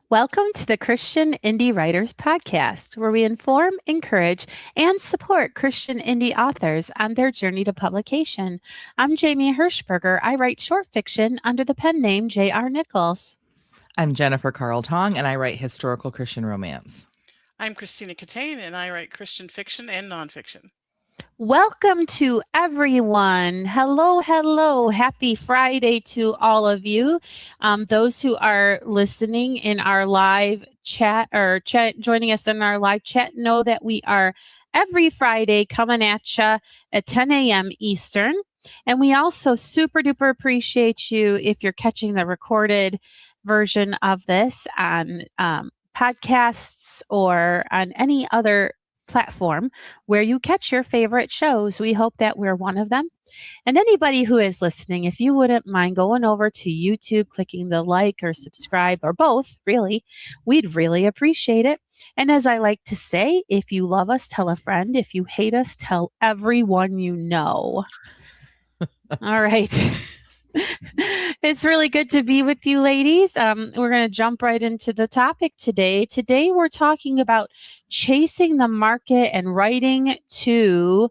Welcome to the Christian Indie Writers Podcast, where we inform, encourage, and support Christian indie authors on their journey to publication. I'm Jamie Hirschberger. I write short fiction under the pen name J.R. Nichols. I'm Jennifer Carl Tong, and I write historical Christian romance. I'm Christina Catane, and I write Christian fiction and nonfiction. Welcome to everyone. Hello, hello. Happy Friday to all of you. Those who are listening in our live chat or joining us in our live chat know that we are every Friday coming at you at 10 a.m. Eastern. And we also super duper appreciate you if you're catching the recorded version of this on podcasts or on any other platform where you catch your favorite shows. We hope that we're one of them. And anybody who is listening, if you wouldn't mind going over to YouTube, clicking the like or subscribe or both, really, we'd really appreciate it. And as I like to say, if you love us, tell a friend. If you hate us, tell everyone you know. All right. It's really good to be with you, ladies. We're going to jump right into the topic today. Today, we're talking about chasing the market and writing to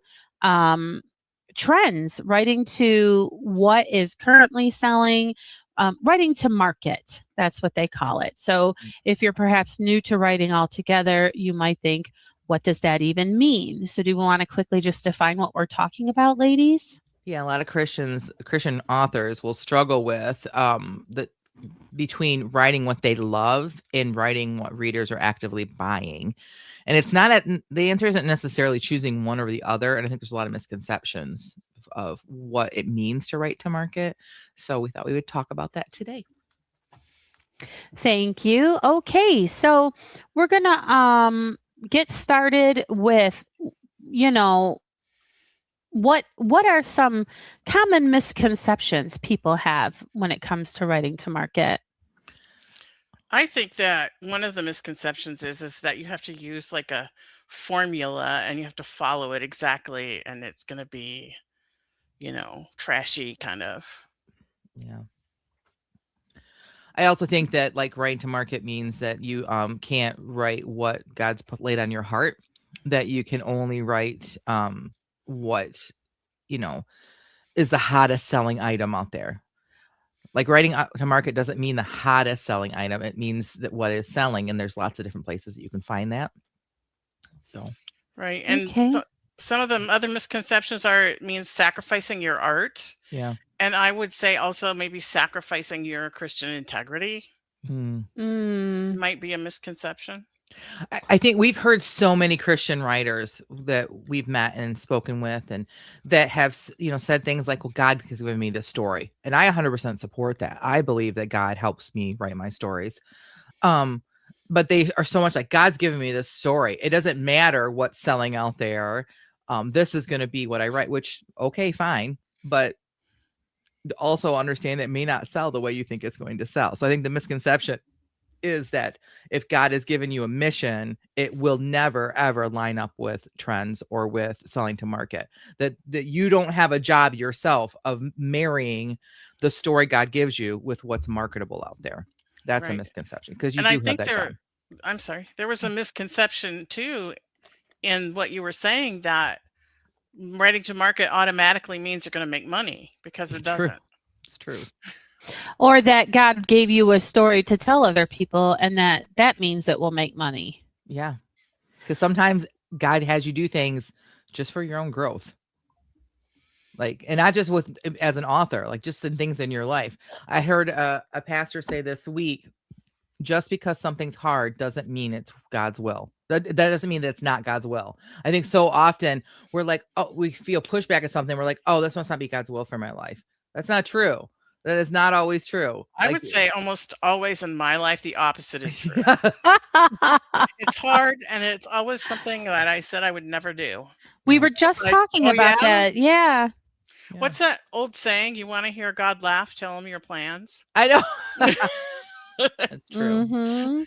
trends, writing to what is currently selling, writing to market. That's what they call it. So if you're perhaps new to writing altogether, you might think, what does that even mean? So do we want to quickly just define what we're talking about, ladies? Yeah, a lot of Christian authors will struggle with between writing what they love and writing what readers are actively buying. And it's not the answer isn't necessarily choosing one or the other. And I think there's a lot of misconceptions of what it means to write to market. So we thought we would talk about that today. Thank you. Okay, so we're gonna get started with, what are some common misconceptions people have when it comes to writing to market? I think that one of the misconceptions is that you have to use like a formula and you have to follow it exactly, and it's going to be, trashy kind of. Yeah. I also think that like writing to market means that you can't write what God's laid on your heart, that you can only write what is the hottest selling item out there. Like writing to market doesn't mean the hottest selling item. It means that what is selling, and there's lots of different places that you can find that. So right. And Okay. some of the other misconceptions are it means sacrificing your art. yeah. And I would say also maybe sacrificing your Christian integrity might be a misconception. I think we've heard so many Christian writers that we've met and spoken with, and that have said things like, well, God has given me this story, and I 100% support that. I believe that God helps me write my stories, but they are so much like, God's given me this story, it doesn't matter what's selling out there, this is going to be what I write, which, okay, fine, but also understand that it may not sell the way you think it's going to sell. So I think the misconception is that if God has given you a mission, it will never, ever line up with trends or with selling to market. That you don't have a job yourself of marrying the story God gives you with what's marketable out there. That's a misconception, because you and do I have think that job. I'm sorry, there was a misconception too in what you were saying, that writing to market automatically means you're going to make money, because it doesn't. It's true. Or that God gave you a story to tell other people, and that means it will make money. Yeah. Because sometimes God has you do things just for your own growth. Like, and not just as an author, like just in things in your life. I heard a pastor say this week, just because something's hard doesn't mean it's God's will. That doesn't mean that it's not God's will. I think so often we're like, oh, we feel pushback at something. We're like, oh, this must not be God's will for my life. That's not true. That is not always true. I would say almost always in my life, the opposite is true. Yeah. It's hard, and it's always something that I said I would never do. We were just talking about that. Yeah. What's that old saying? You want to hear God laugh? Tell him your plans. I know. That's true. Mm-hmm.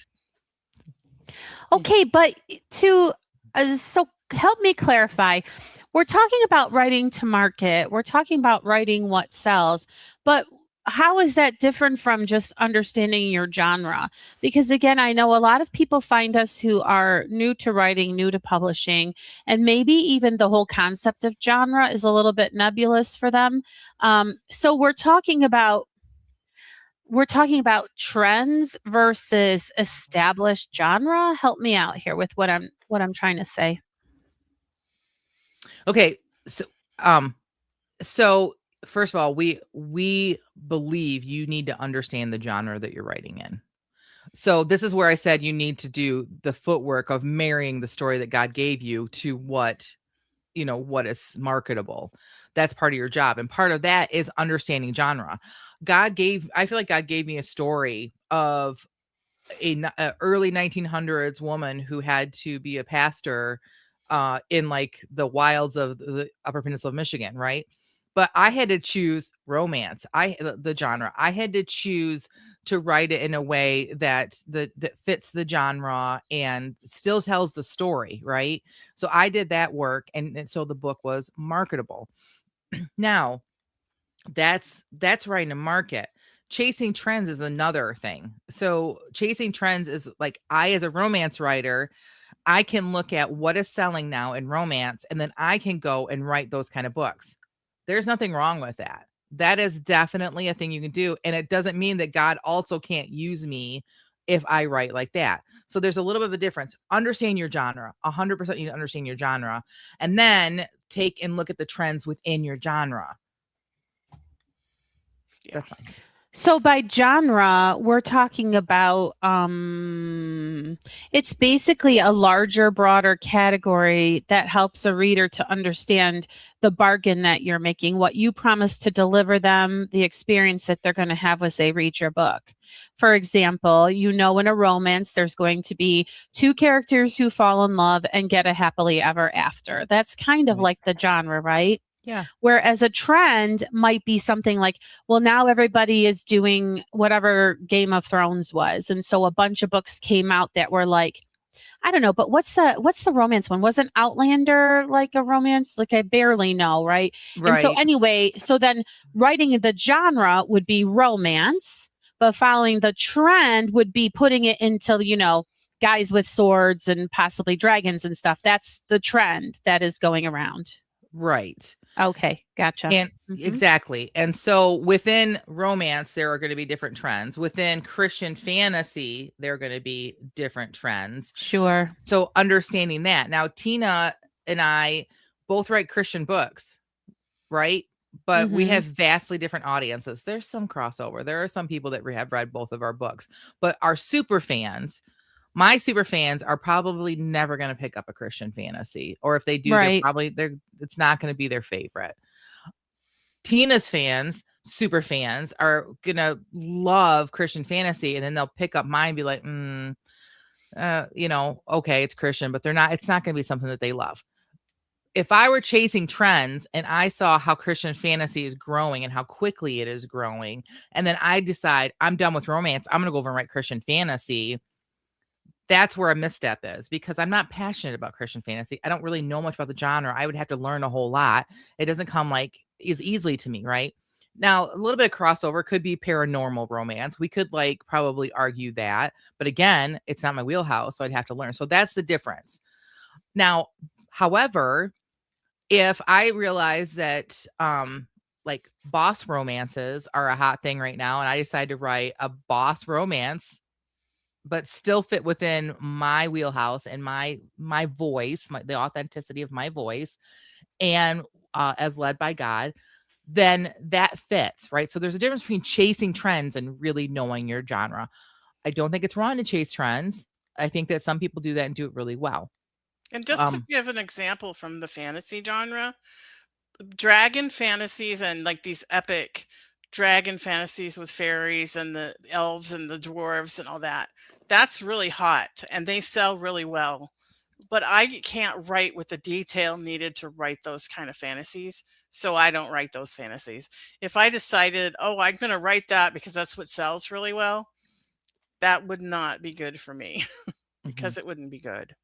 Okay, but so help me clarify. We're talking about writing to market. We're talking about writing what sells, but how is that different from just understanding your genre? Because again, I know a lot of people find us who are new to writing, new to publishing, and maybe even the whole concept of genre is a little bit nebulous for them. So we're talking about trends versus established genre. Help me out here with what I'm trying to say. Okay, um, so first of all, we believe you need to understand the genre that you're writing in. So this is where I said you need to do the footwork of marrying the story that God gave you to what is marketable. That's part of your job, and part of that is understanding genre. I feel like God gave me a story of a early 1900s woman who had to be a pastor in like the wilds of the Upper Peninsula of Michigan, right? But I had to choose romance. The genre. I had to choose to write it in a way that fits the genre and still tells the story, right? So I did that work, and so the book was marketable. Now, that's writing a market. Chasing trends is another thing. So chasing trends is like, I, as a romance writer, I can look at what is selling now in romance, and then I can go and write those kind of books. There's nothing wrong with that. That is definitely a thing you can do. And it doesn't mean that God also can't use me if I write like that. So there's a little bit of a difference. Understand your genre. 100% you understand your genre. And then take and look at the trends within your genre. Yeah. That's fine. So by genre, we're talking about it's basically a larger, broader category that helps a reader to understand the bargain that you're making, what you promise to deliver them, the experience that they're going to have as they read your book. For example, in a romance, there's going to be two characters who fall in love and get a happily ever after. That's kind of like the genre, right? Yeah. Whereas a trend might be something like, well, now everybody is doing whatever Game of Thrones was. And so a bunch of books came out that were like, I don't know, but what's the romance one? Wasn't Outlander like a romance? Like, I barely know, right? And so Right. anyway, so then writing the genre would be romance, but following the trend would be putting it into, guys with swords and possibly dragons and stuff. That's the trend that is going around. Right. Okay, gotcha. And exactly. And so within romance, there are going to be different trends. Within Christian fantasy, there are going to be different trends. Sure. So understanding that. Now, Tina and I both write Christian books, right? But we have vastly different audiences. There's some crossover. There are some people that have read both of our books, but our super fans, my super fans, are probably never going to pick up a Christian fantasy, or if they do, Right. it's not going to be their favorite. Tina's fans, super fans, are going to love Christian fantasy, and then they'll pick up mine and be like, okay, it's Christian, but it's not going to be something that they love. If I were chasing trends and I saw how Christian fantasy is growing and how quickly it is growing, and then I decide I'm done with romance, I'm going to go over and write Christian fantasy, that's where a misstep is, because I'm not passionate about Christian fantasy. I don't really know much about the genre. I would have to learn a whole lot. It doesn't come like as easily to me, right? Now, a little bit of crossover could be paranormal romance. We could probably argue that, but again, it's not my wheelhouse, so I'd have to learn. So that's the difference. Now, however, if I realize that boss romances are a hot thing right now, and I decide to write a boss romance but still fit within my wheelhouse and my voice, the authenticity of my voice, and as led by God, then that fits, right? So there's a difference between chasing trends and really knowing your genre. I don't think it's wrong to chase trends. I think that some people do that and do it really well. And just to give an example from the fantasy genre, dragon fantasies and like these epic dragon fantasies with fairies and the elves and the dwarves and all that, that's really hot and they sell really well. But I can't write with the detail needed to write those kind of fantasies, so I don't write those fantasies. If I decided, oh, I'm going to write that because that's what sells really well, that would not be good for me because it wouldn't be good.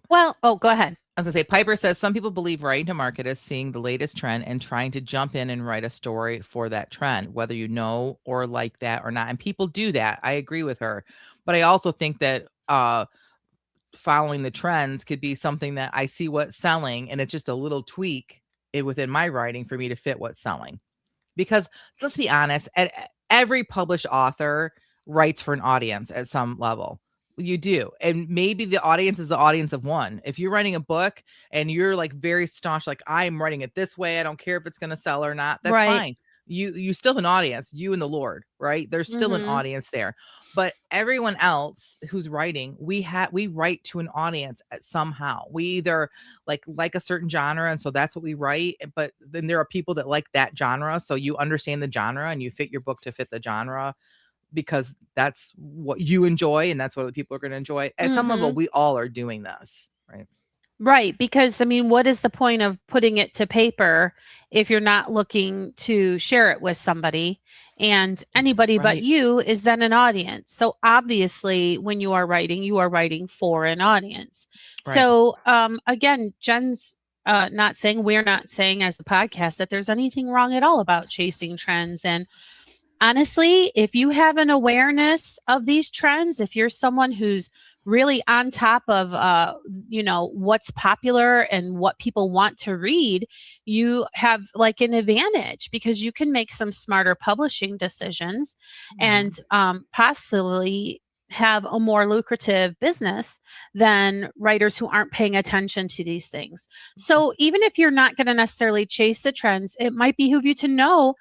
Well, go ahead. I was gonna say, Piper says some people believe writing to market is seeing the latest trend and trying to jump in and write a story for that trend, whether you know or like that or not. And people do that. I agree with her. But I also think that following the trends could be something that I see what's selling, and it's just a little tweak within my writing for me to fit what's selling. Because let's be honest, every published author writes for an audience at some level. You do. And maybe the audience is the audience of one. If you're writing a book and you're like very staunch, like I'm writing it this way, I don't care if it's going to sell or not, that's Right. fine. You still have an audience, you and the Lord, right? There's still an audience there. But everyone else who's writing, we write to an audience somehow. We either like a certain genre, and so that's what we write. But then there are people that like that genre, so you understand the genre and you fit your book to fit the genre, because that's what you enjoy and that's what other people are going to enjoy. At some level, we all are doing this, right? Right. Because, I mean, what is the point of putting it to paper if you're not looking to share it with somebody? And anybody but Right. you is then an audience. So obviously, when you are writing for an audience. Right. So again, Jen's we're not saying as the podcast that there's anything wrong at all about chasing trends. And honestly, if you have an awareness of these trends, if you're someone who's really on top of what's popular and what people want to read, you have like an advantage because you can make some smarter publishing decisions and possibly have a more lucrative business than writers who aren't paying attention to these things. So even if you're not going to necessarily chase the trends, it might behoove you to know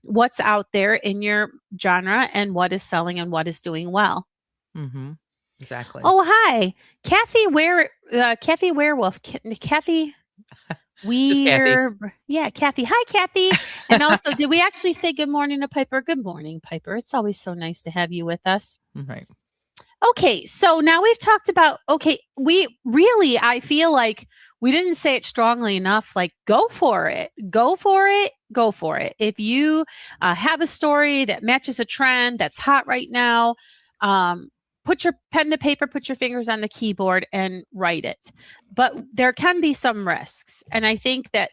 what's out there in your genre and what is selling and what is doing well. Exactly. Oh, hi, Kathy Werewolf. Kathy Weir. Yeah, Kathy. Hi, Kathy. And also, did we actually say good morning to Piper? Good morning, Piper. It's always so nice to have you with us. Right. Okay, so now we've talked about, I feel like we didn't say it strongly enough, like go for it. Go for it. Go for it. If you have a story that matches a trend that's hot right now, put your pen to paper, put your fingers on the keyboard and write it. But there can be some risks. And I think that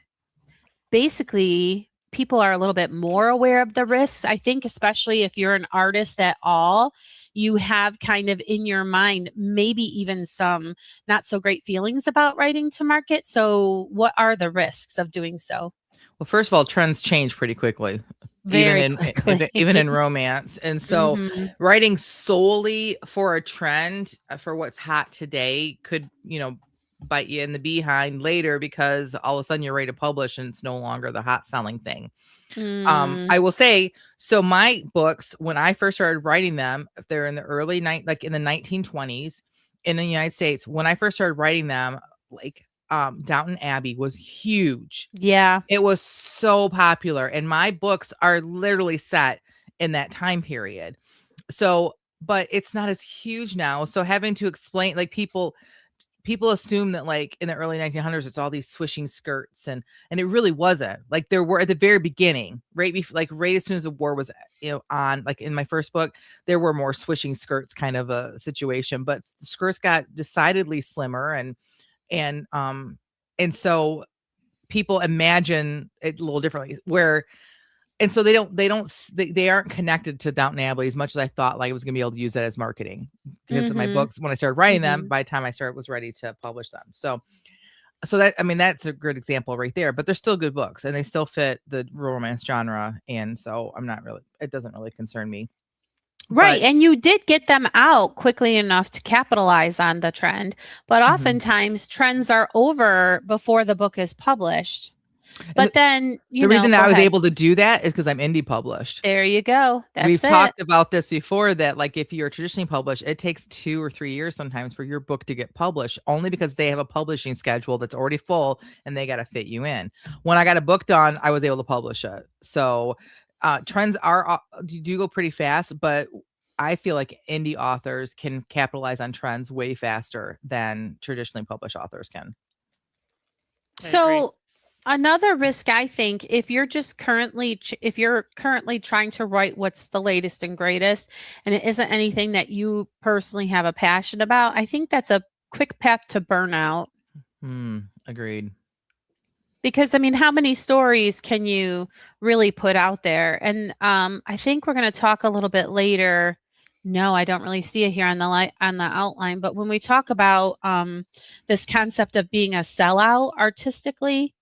basically people are a little bit more aware of the risks. I think especially if you're an artist at all, you have kind of in your mind, maybe even some not so great feelings about writing to market. So what are the risks of doing so? Well, first of all, trends change pretty quickly. Very quickly. Even in romance. And so writing solely for a trend, for what's hot today could, bite you in the behind later because all of a sudden you're ready to publish and it's no longer the hot selling thing. I will say, so my books, when I first started writing them, if they're in the early in the 1920s in the United States, when I first started writing them, like Downton Abbey was huge. Yeah. It was so popular. And my books are literally set in that time period. So, but it's not as huge now. So having to explain, like people assume that like in the early 1900s, it's all these swishing skirts and it really wasn't. Like there were at the very beginning, right as soon as the war was, on, like in my first book, there were more swishing skirts kind of a situation, but skirts got decidedly slimmer and so people imagine it a little differently and so they aren't connected to Downton Abbey as much as I thought like I was gonna be able to use that as marketing because of my books. When I started writing them, by the time I was ready to publish them. So that, I mean, that's a good example right there, but they're still good books and they still fit the romance genre. And so it doesn't really concern me. Right. And you did get them out quickly enough to capitalize on the trend. But oftentimes trends are over before the book is published. But then, the reason I was able to do that is because I'm indie published. There you go. We've talked about this before, that like if you're traditionally published, it takes 2 or 3 years sometimes for your book to get published, only because they have a publishing schedule that's already full and they got to fit you in. When I got a book done, I was able to publish it. So trends do go pretty fast, but I feel like indie authors can capitalize on trends way faster than traditionally published authors can. So another risk, I think, if you're currently trying to write what's the latest and greatest, and it isn't anything that you personally have a passion about, I think that's a quick path to burnout. Agreed. Because I mean, how many stories can you really put out there? And I think we're going to talk a little bit later. No, I don't really see it here on the outline. But when we talk about this concept of being a sellout artistically,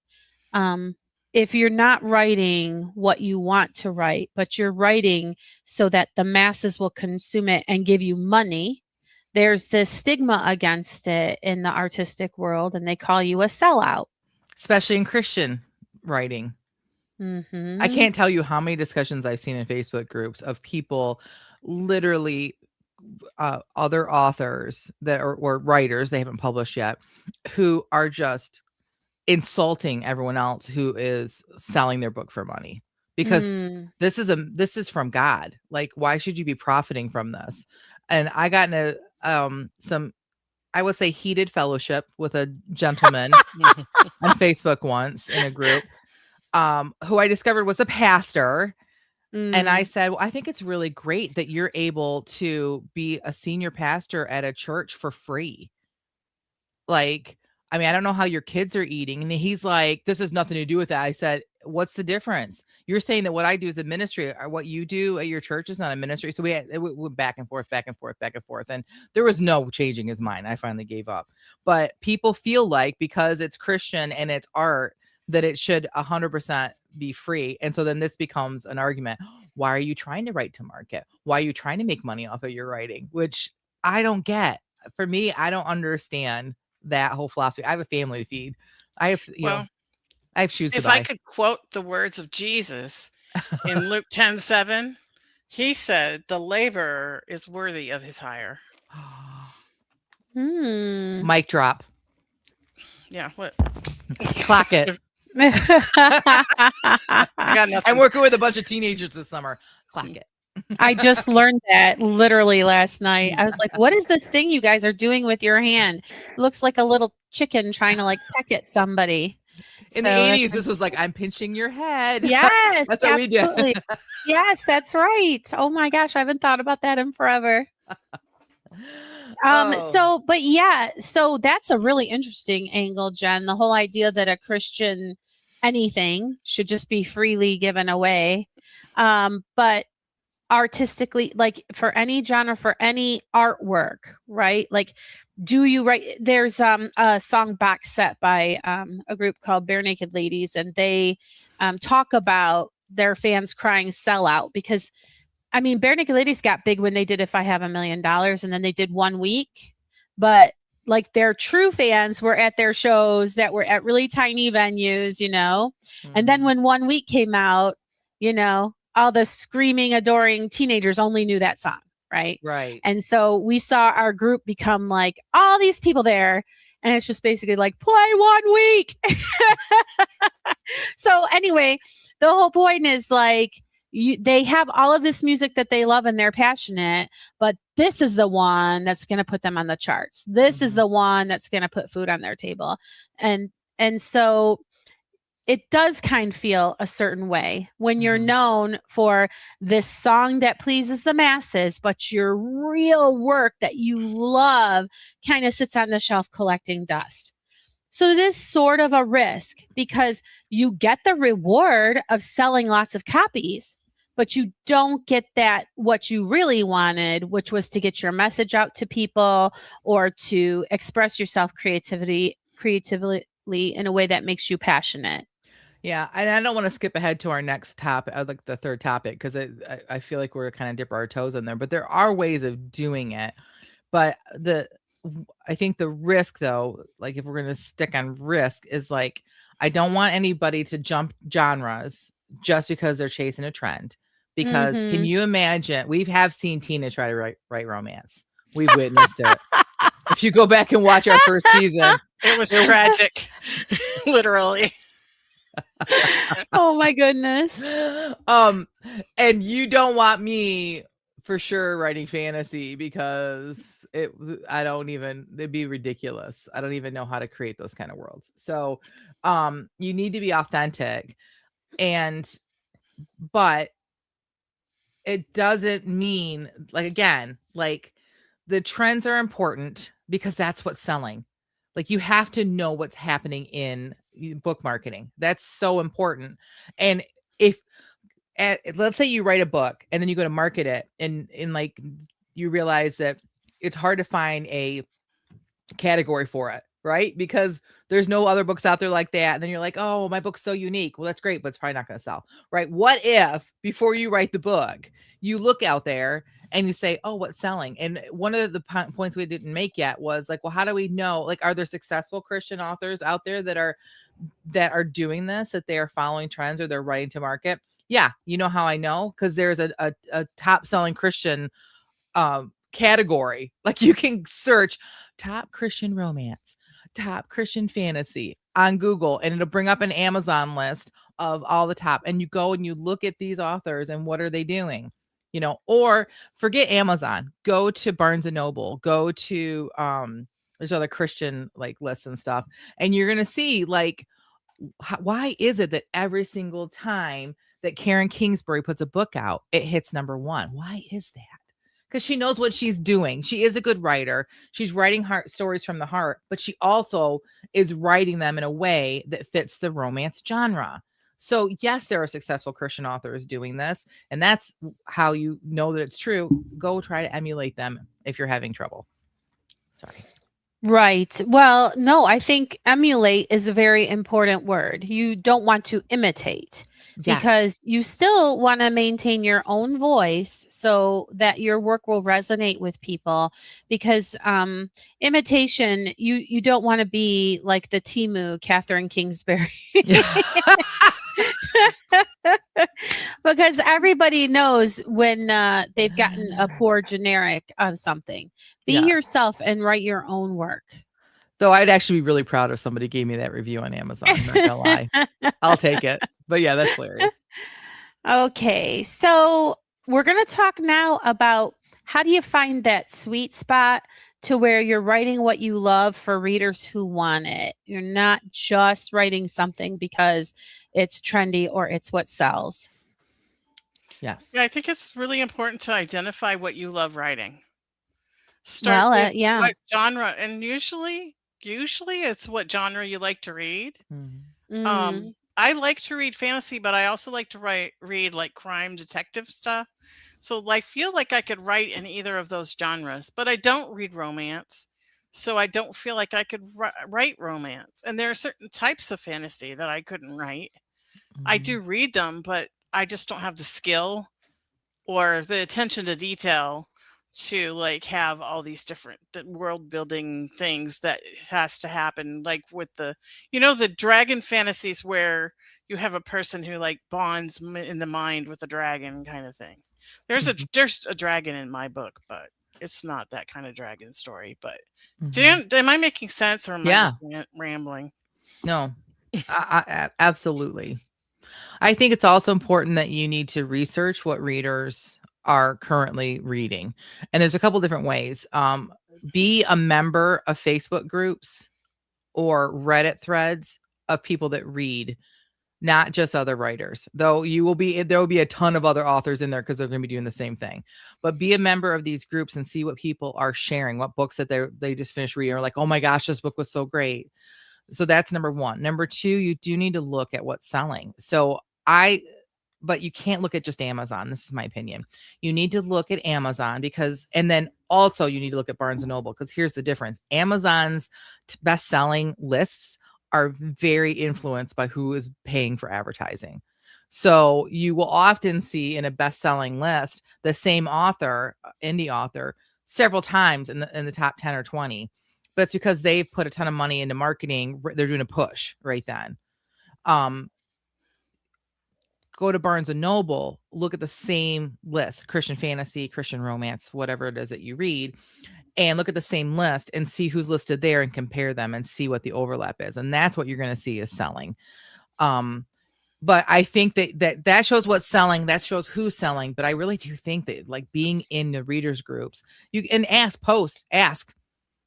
if you're not writing what you want to write, but you're writing so that the masses will consume it and give you money, there's this stigma against it in the artistic world, and they call you a sellout. Especially in Christian writing. Mm-hmm. I can't tell you how many discussions I've seen in Facebook groups of people literally other authors that are or writers they haven't published yet who are just insulting everyone else who is selling their book for money because this is from God. Like, why should you be profiting from this? And I got into some, I would say, heated fellowship with a gentleman on Facebook once in a group who I discovered was a pastor. And I said, well, I think it's really great that you're able to be a senior pastor at a church for free. Like, I mean, I don't know how your kids are eating. And he's like, this has nothing to do with that. I said, what's the difference? You're saying that what I do is a ministry, or what you do at your church is not a ministry. So it went back and forth, back and forth, back and forth. And there was no changing his mind. I finally gave up. But people feel like because it's Christian and it's art, that it should 100% be free. And so then this becomes an argument. Why are you trying to write to market? Why are you trying to make money off of your writing? Which I don't get. For me, I don't understand that whole philosophy. I have a family to feed. I have, I have shoes to buy. If I could quote the words of Jesus in Luke 10:7, he said, the laborer is worthy of his hire. Mic drop. Yeah, what? Clock it. I got nothing. I'm working with a bunch of teenagers this summer. Clock it. I just learned that literally last night. I was like, what is this thing you guys are doing with your hand? It looks like a little chicken trying to like peck at somebody. In the 80s, this was like, I'm pinching your head. Yes, that's what absolutely. we did. Yes, that's right. Oh my gosh, I haven't thought about that in forever. So that's a really interesting angle, Jen. The whole idea that a Christian anything should just be freely given away. But artistically, like for any genre, for any artwork, right? Like, do you write? There's a song box set by a group called Bare Naked Ladies, and they talk about their fans crying sellout because, I mean, Bare Naked Ladies got big when they did If I Have $1 Million, and then they did 1 week, but like their true fans were at their shows that were at really tiny venues, and then when 1 week came out, all the screaming, adoring teenagers only knew that song. Right. And so we saw our group become like all these people there. And it's just basically like, play 1 week. So anyway, the whole point is like, they have all of this music that they love and they're passionate, but this is the one that's going to put them on the charts. This is the one that's going to put food on their table. And so it does kind of feel a certain way when you're known for this song that pleases the masses, but your real work that you love kind of sits on the shelf collecting dust. So this is sort of a risk because you get the reward of selling lots of copies, but you don't get that what you really wanted, which was to get your message out to people or to express yourself creatively in a way that makes you passionate. Yeah, and I don't want to skip ahead to our next topic, like the third topic, because I feel like we're kind of dip our toes in there. But there are ways of doing it. But I think the risk, though, like if we're going to stick on risk, is like I don't want anybody to jump genres just because they're chasing a trend. Because can you imagine? We have seen Tina try to write romance. We've witnessed it. If you go back and watch our first season, it was tragic, literally. Oh my goodness. And you don't want me for sure writing fantasy because it'd be ridiculous. I don't even know how to create those kind of worlds. So you need to be authentic, but it doesn't mean, like, again, like the trends are important. because that's what's selling. Like, you have to know what's happening in book marketing. That's so important. And if let's say you write a book and then you go to market it, and like you realize that it's hard to find a category for it, right? Because there's no other books out there like that. And then you're like, oh, my book's so unique. Well, that's great, but it's probably not going to sell, right? What if before you write the book, you look out there and you say, oh, what's selling? And one of the points we didn't make yet was like, well, how do we know? Like, are there successful Christian authors out there that are doing this, that they are following trends or they're writing to market? Yeah. You know how I know? Because there's a top selling Christian category. Like, you can search top Christian romance, top Christian fantasy on Google, and it'll bring up an Amazon list of all the top. And you go and you look at these authors and what are they doing? You know, or forget Amazon, go to Barnes and Noble, go to there's other Christian like lists and stuff, and you're gonna see like why is it that every single time that Karen Kingsbury puts a book out, it hits number one? Why is that? Because she knows what she's doing. She is a good writer. She's writing heart stories from the heart, but she also is writing them in a way that fits the romance genre. So yes, there are successful Christian authors doing this, and that's how you know that it's true. Go try to emulate them if you're having trouble. Sorry. Right. Well, no, I think emulate is a very important word. You don't want to imitate because you still want to maintain your own voice so that your work will resonate with people. Because imitation, you don't want to be like the Temu Catherine Kingsbury. Because everybody knows when they've gotten a poor generic of something. Be yourself and write your own work. Though I'd actually be really proud if somebody gave me that review on Amazon. I'm not gonna lie. I'll take it. But yeah, that's hilarious. Okay, so we're going to talk now about how do you find that sweet spot to where you're writing what you love for readers who want it. You're not just writing something because it's trendy or it's what sells. Yes. Yeah, I think it's really important to identify what you love writing. Well, Start with yeah. what genre, and usually it's what genre you like to read. Mm. I like to read fantasy, but I also like to read like crime detective stuff. So I feel like I could write in either of those genres, but I don't read romance. So I don't feel like I could write romance. And there are certain types of fantasy that I couldn't write. I do read them, but I just don't have the skill or the attention to detail to like have all these different world building things that has to happen, like with the the dragon fantasies where you have a person who like bonds in the mind with a dragon kind of thing. There's a dragon in my book, but it's not that kind of dragon story. But am I making sense, or am I just rambling? No, absolutely. I think it's also important that you need to research what readers are currently reading. And there's a couple different ways. Be a member of Facebook groups or Reddit threads of people that read, not just other writers. Though there will be a ton of other authors in there because they're going to be doing the same thing. But be a member of these groups and see what people are sharing, what books that they just finished reading, or like, oh my gosh, this book was so great. So that's number one. Number two, you do need to look at what's selling. But you can't look at just Amazon. This is my opinion. You need to look at Amazon and then also you need to look at Barnes and Noble, because here's the difference. Amazon's best-selling lists are very influenced by who is paying for advertising. So you will often see in a best-selling list the same author, indie author, several times in the top 10 or 20. But it's because they've put a ton of money into marketing. They're doing a push right then. Go to Barnes and Noble, look at the same list, Christian fantasy, Christian romance, whatever it is that you read, and look at the same list and see who's listed there and compare them and see what the overlap is. And that's what you're going to see is selling. But I think that shows what's selling. That shows who's selling. But I really do think that like being in the readers groups, you can ask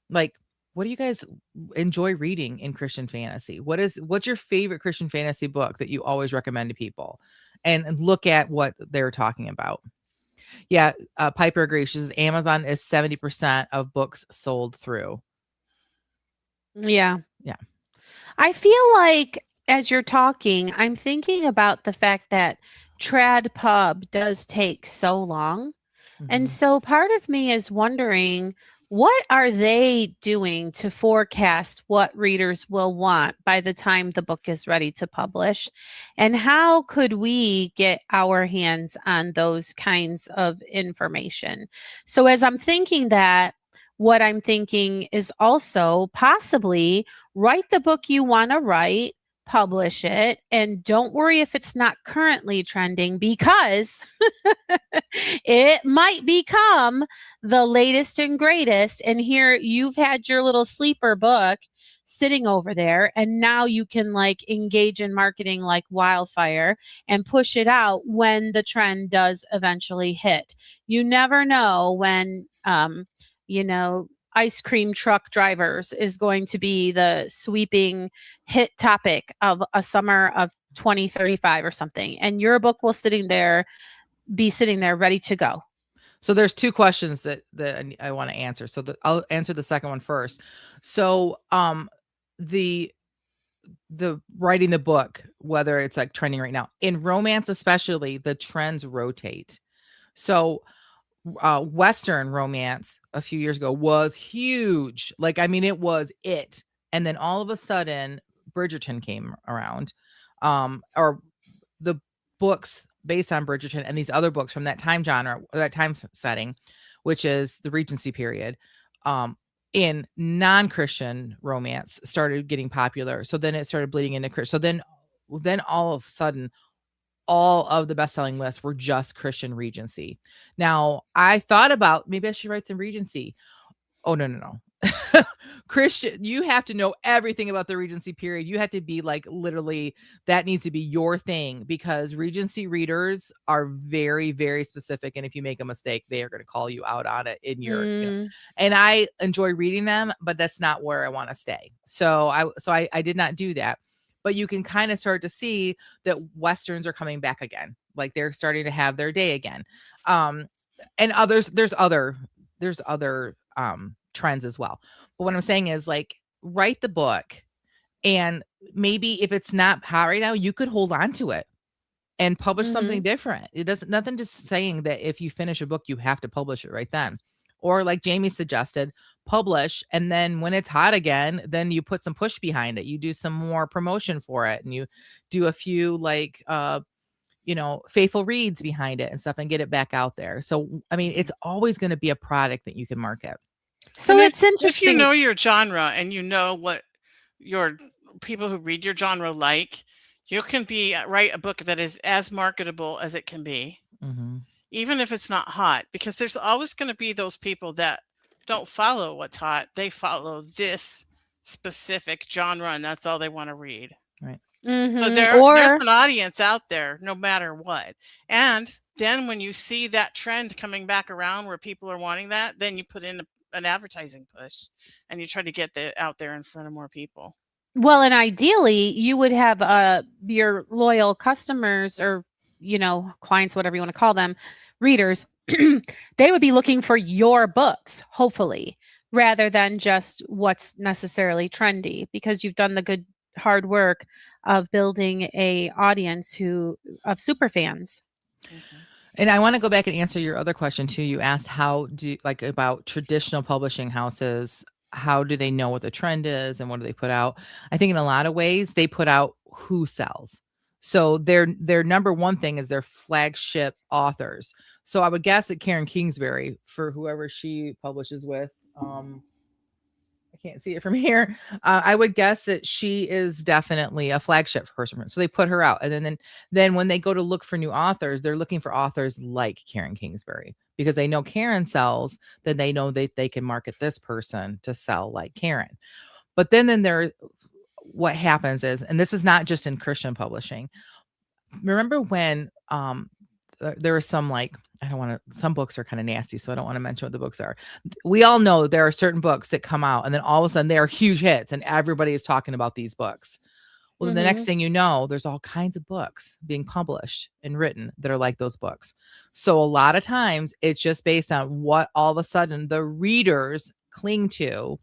like, what do you guys enjoy reading in Christian fantasy? What's your favorite Christian fantasy book that you always recommend to people? And look at what they're talking about. Yeah, Piper agrees. She says Amazon is 70% of books sold through. Yeah. Yeah. I feel like as you're talking, I'm thinking about the fact that trad pub does take so long. And Mhm. so part of me is wondering, what are they doing to forecast what readers will want by the time the book is ready to publish? And how could we get our hands on those kinds of information? So as I'm thinking that, what I'm thinking is also possibly write the book you want to write, publish it, and don't worry if it's not currently trending, because it might become the latest and greatest. And here you've had your little sleeper book sitting over there, and now you can like engage in marketing like wildfire and push it out when the trend does eventually hit. You never know when, you know, ice cream truck drivers is going to be the sweeping hit topic of a summer of 2035 or something, and your book will be sitting there ready to go. So there's two questions that I want to answer. So I'll answer the second one first. So the writing the book, whether it's like trending right now, in romance especially, the trends rotate. So Western romance a few years ago was huge. Like, I mean, it was it. And then all of a sudden Bridgerton came around, or the books based on Bridgerton and these other books from that time genre, or that time setting, which is the Regency period, in non-Christian romance started getting popular. So then it started bleeding into Christian. So then all of a sudden, all of the best-selling lists were just Christian Regency. Now, I thought about maybe I should write some Regency. Oh, no. Christian, you have to know everything about the Regency period. You have to be like, literally, that needs to be your thing, because Regency readers are very, very specific. And if you make a mistake, they are going to call you out on it in your, and I enjoy reading them, but that's not where I want to stay. So I did not do that. But you can kind of start to see that Westerns are coming back again. Like, they're starting to have their day again. And there's other trends as well. But what I'm saying is, like, write the book, and maybe if it's not hot right now, you could hold on to it and publish something different. It doesn't, nothing just saying that if you finish a book, you have to publish it right then. Or like Jamie suggested, publish, and then when it's hot again, then you put some push behind it. You do some more promotion for it, and you do a few like faithful reads behind it and stuff, and get it back out there. So I mean, it's always going to be a product that you can market. So it's interesting. If you know your genre and you know what your people who read your genre like, you can write a book that is as marketable as it can be, even if it's not hot, because there's always going to be those people that don't follow what's hot. They follow this specific genre, and that's all they want to read. Right. So there's an audience out there no matter what. And then when you see that trend coming back around where people are wanting that, then you put in an advertising push and you try to get that out there in front of more people. Well, and ideally you would have your loyal customers, or clients, whatever you want to call them, readers, they would be looking for your books, hopefully, rather than just what's necessarily trendy, because you've done the good hard work of building a audience of super fans. And I want to go back and answer your other question too. You asked about traditional publishing houses, how do they know what the trend is and what do they put out? I think in a lot of ways they put out who sells. So their number one thing is their flagship authors. So I would guess that Karen Kingsbury, for whoever she publishes with, I can't see it from here. I would guess that she is definitely a flagship person. So they put her out. And then when they go to look for new authors, they're looking for authors like Karen Kingsbury, because they know Karen sells, then they know that they can market this person to sell like Karen. But then what happens is, and this is not just in Christian publishing. Remember when there are some, like, some books are kind of nasty, so I don't want to mention what the books are. We all know there are certain books that come out and then all of a sudden they are huge hits and everybody is talking about these books. Well, then the next thing you know, there's all kinds of books being published and written that are like those books. So a lot of times it's just based on what all of a sudden the readers cling to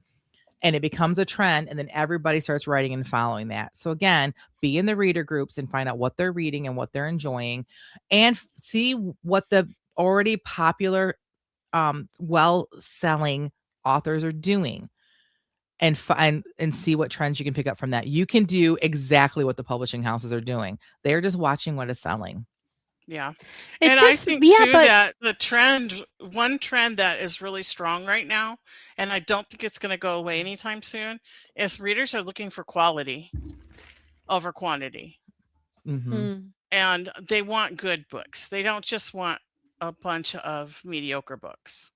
and it becomes a trend, and then everybody starts writing and following that. So again, be in the reader groups and find out what they're reading and what they're enjoying, and see what the already popular well selling authors are doing, and find and see what trends you can pick up from that. You can do exactly what the publishing houses are doing. They're just watching what is selling. Yeah. It And I just, think yeah, too but that one trend that is really strong right now, and I don't think it's going to go away anytime soon, is readers are looking for quality over quantity. mm. And they want good books. They don't just want a bunch of mediocre books.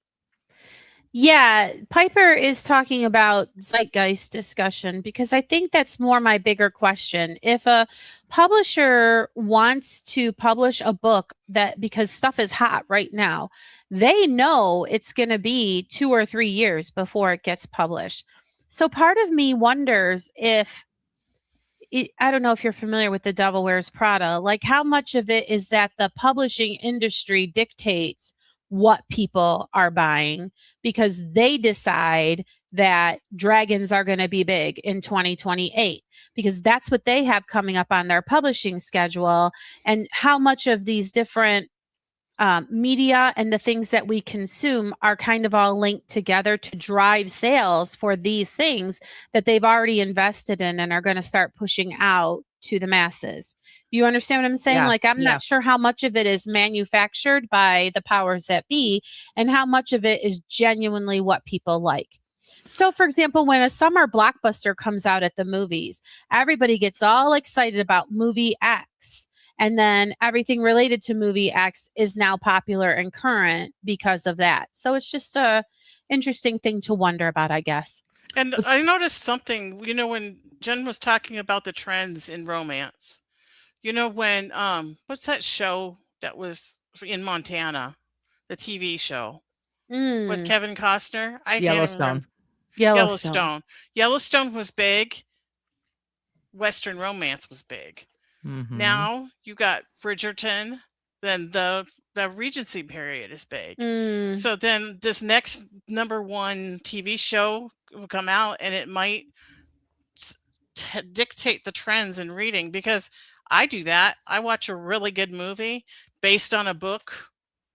Yeah, Piper is talking about zeitgeist discussion because I think that's more my bigger question. If a publisher wants to publish a book that because stuff is hot right now, they know it's going to be 2 or 3 years before it gets published. So part of me wonders if I don't know if you're familiar with The Devil Wears Prada, like how much of it is that the publishing industry dictates what people are buying because they decide that dragons are going to be big in 2028 because that's what they have coming up on their publishing schedule, and how much of these different media and the things that we consume are kind of all linked together to drive sales for these things that they've already invested in and are going to start pushing out to the masses. You understand what I'm saying? Yeah, Like, I'm yeah. not sure how much of it is manufactured by the powers that be and how much of it is genuinely what people like. So, for example, when a summer blockbuster comes out at the movies, everybody gets all excited about movie X. And then everything related to movie X is now popular and current because of that. So it's just a interesting thing to wonder about, I guess. And I noticed something, when Jen was talking about the trends in romance, when, what's that show that was in Montana, the TV show with Kevin Costner? I can't remember. Yellowstone. Yellowstone was big. Western romance was big. Now you got Bridgerton, then the Regency period is big. So then this next #1 TV show will come out, and it might dictate the trends in reading, because I do that. I watch a really good movie based on a book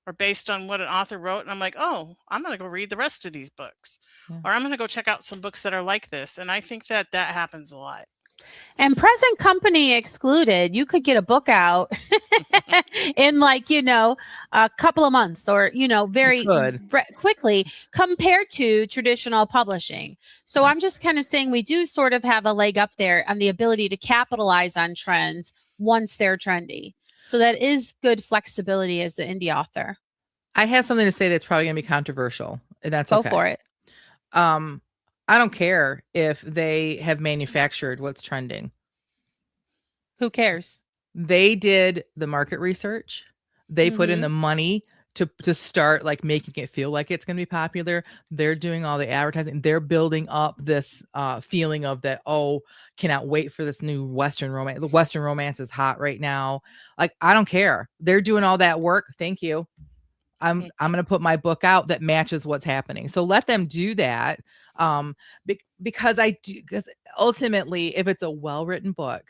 or based on what an author wrote, and I'm like, oh, I'm going to go read the rest of these books, or I'm going to go check out some books that are like this. And I think that happens a lot. And present company excluded, you could get a book out in a couple of months or, very quickly compared to traditional publishing. So I'm just kind of saying we do sort of have a leg up there on the ability to capitalize on trends once they're trendy. So that is good flexibility as an indie author. I have something to say that's probably going to be controversial, and that's Go okay. for it. I don't care if they have manufactured what's trending. Who cares? They did the market research. They put in the money to start like making it feel like it's going to be popular. They're doing all the advertising. They're building up this feeling of that, oh, cannot wait for this new Western romance. The Western romance is hot right now. Like, I don't care. They're doing all that work. Thank you. I'm going to put my book out that matches what's happening. So let them do that. Because ultimately, if it's a well-written book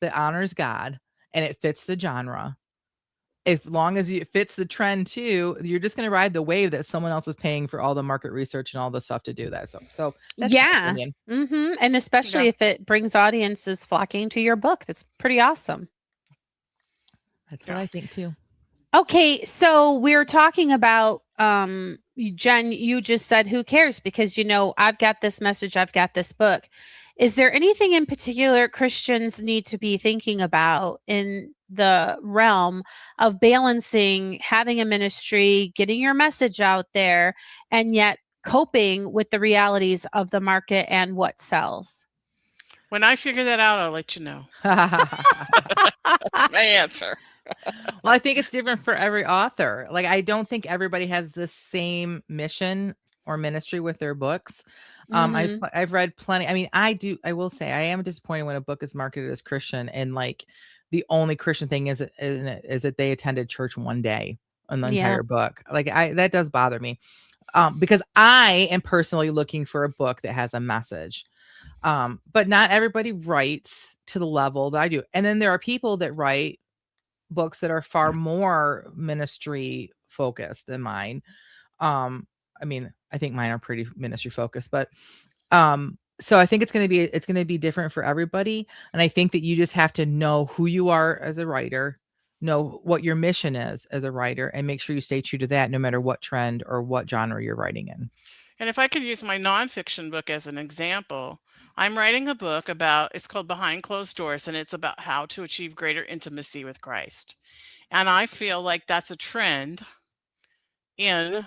that honors God and it fits the genre, as long as it fits the trend too, you're just going to ride the wave that someone else is paying for all the market research and all the stuff to do that. So that's my opinion. And especially if it brings audiences flocking to your book, that's pretty awesome. That's what I think too. Okay, so we're talking about Jen, you just said who cares, because I've got this message, I've got this book. Is there anything in particular Christians need to be thinking about in the realm of balancing having a ministry, getting your message out there, and yet coping with the realities of the market and what sells? When I figure that out, I'll let you know. That's my answer. Well, I think it's different for every author. Like, I don't think everybody has the same mission or ministry with their books. I've read plenty. I mean, I will say I am disappointed when a book is marketed as Christian and like the only Christian thing is that they attended church one day. in the Yeah. entire book. Like that does bother me. Because I am personally looking for a book that has a message. But not everybody writes to the level that I do. And then there are people that write books that are far more ministry focused than mine. I mean, I think mine are pretty ministry focused, but so I think it's going to be different for everybody. And I think that you just have to know who you are as a writer, know what your mission is as a writer, and make sure you stay true to that no matter what trend or what genre you're writing in. And if I could use my nonfiction book as an example, I'm writing a book about, it's called Behind Closed Doors, and it's about how to achieve greater intimacy with Christ. And I feel like that's a trend in